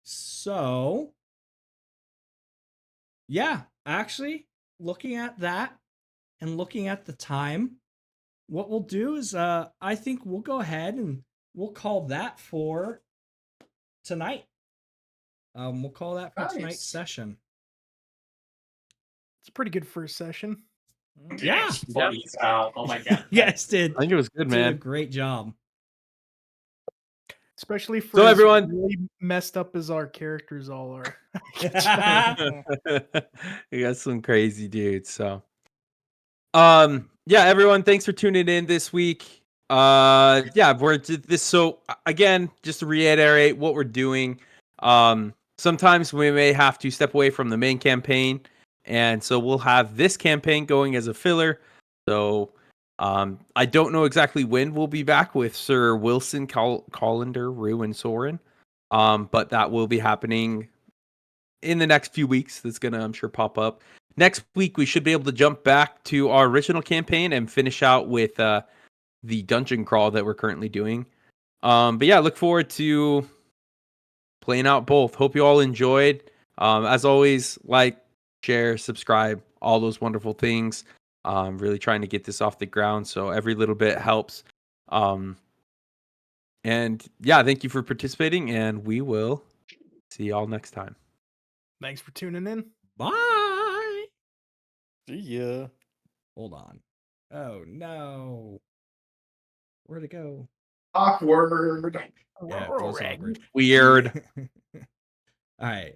So, yeah, actually, looking at that and looking at the time, what we'll do is I think we'll go ahead and we'll call that for tonight. We'll call that for tonight's Nice. session. It's a pretty good first session. Yeah. Funny as hell. Oh my god. You guys did I think it was good, a man. great job. Especially for So as everyone- really messed up as our characters all are. You got some crazy dudes. So, yeah, everyone, thanks for tuning in this week. Yeah, we're this. So again, just to reiterate what we're doing. Sometimes we may have to step away from the main campaign, and so we'll have this campaign going as a filler. So, I don't know exactly when we'll be back with Sir Wilson, Collender, Rue, and Soren. But that will be happening in the next few weeks. That's gonna, I'm sure, pop up. Next week we should be able to jump back to our original campaign and finish out with the dungeon crawl that we're currently doing. But yeah, look forward to playing out both. Hope you all enjoyed. As always, like, share, subscribe, all those wonderful things. Really trying to get this off the ground, so every little bit helps. And yeah, thank you for participating, and we will see y'all next time. Thanks for tuning in. Bye. See ya. Hold on. Oh no. Where'd it go? Awkward. Yeah, it was awkward. Weird. All right.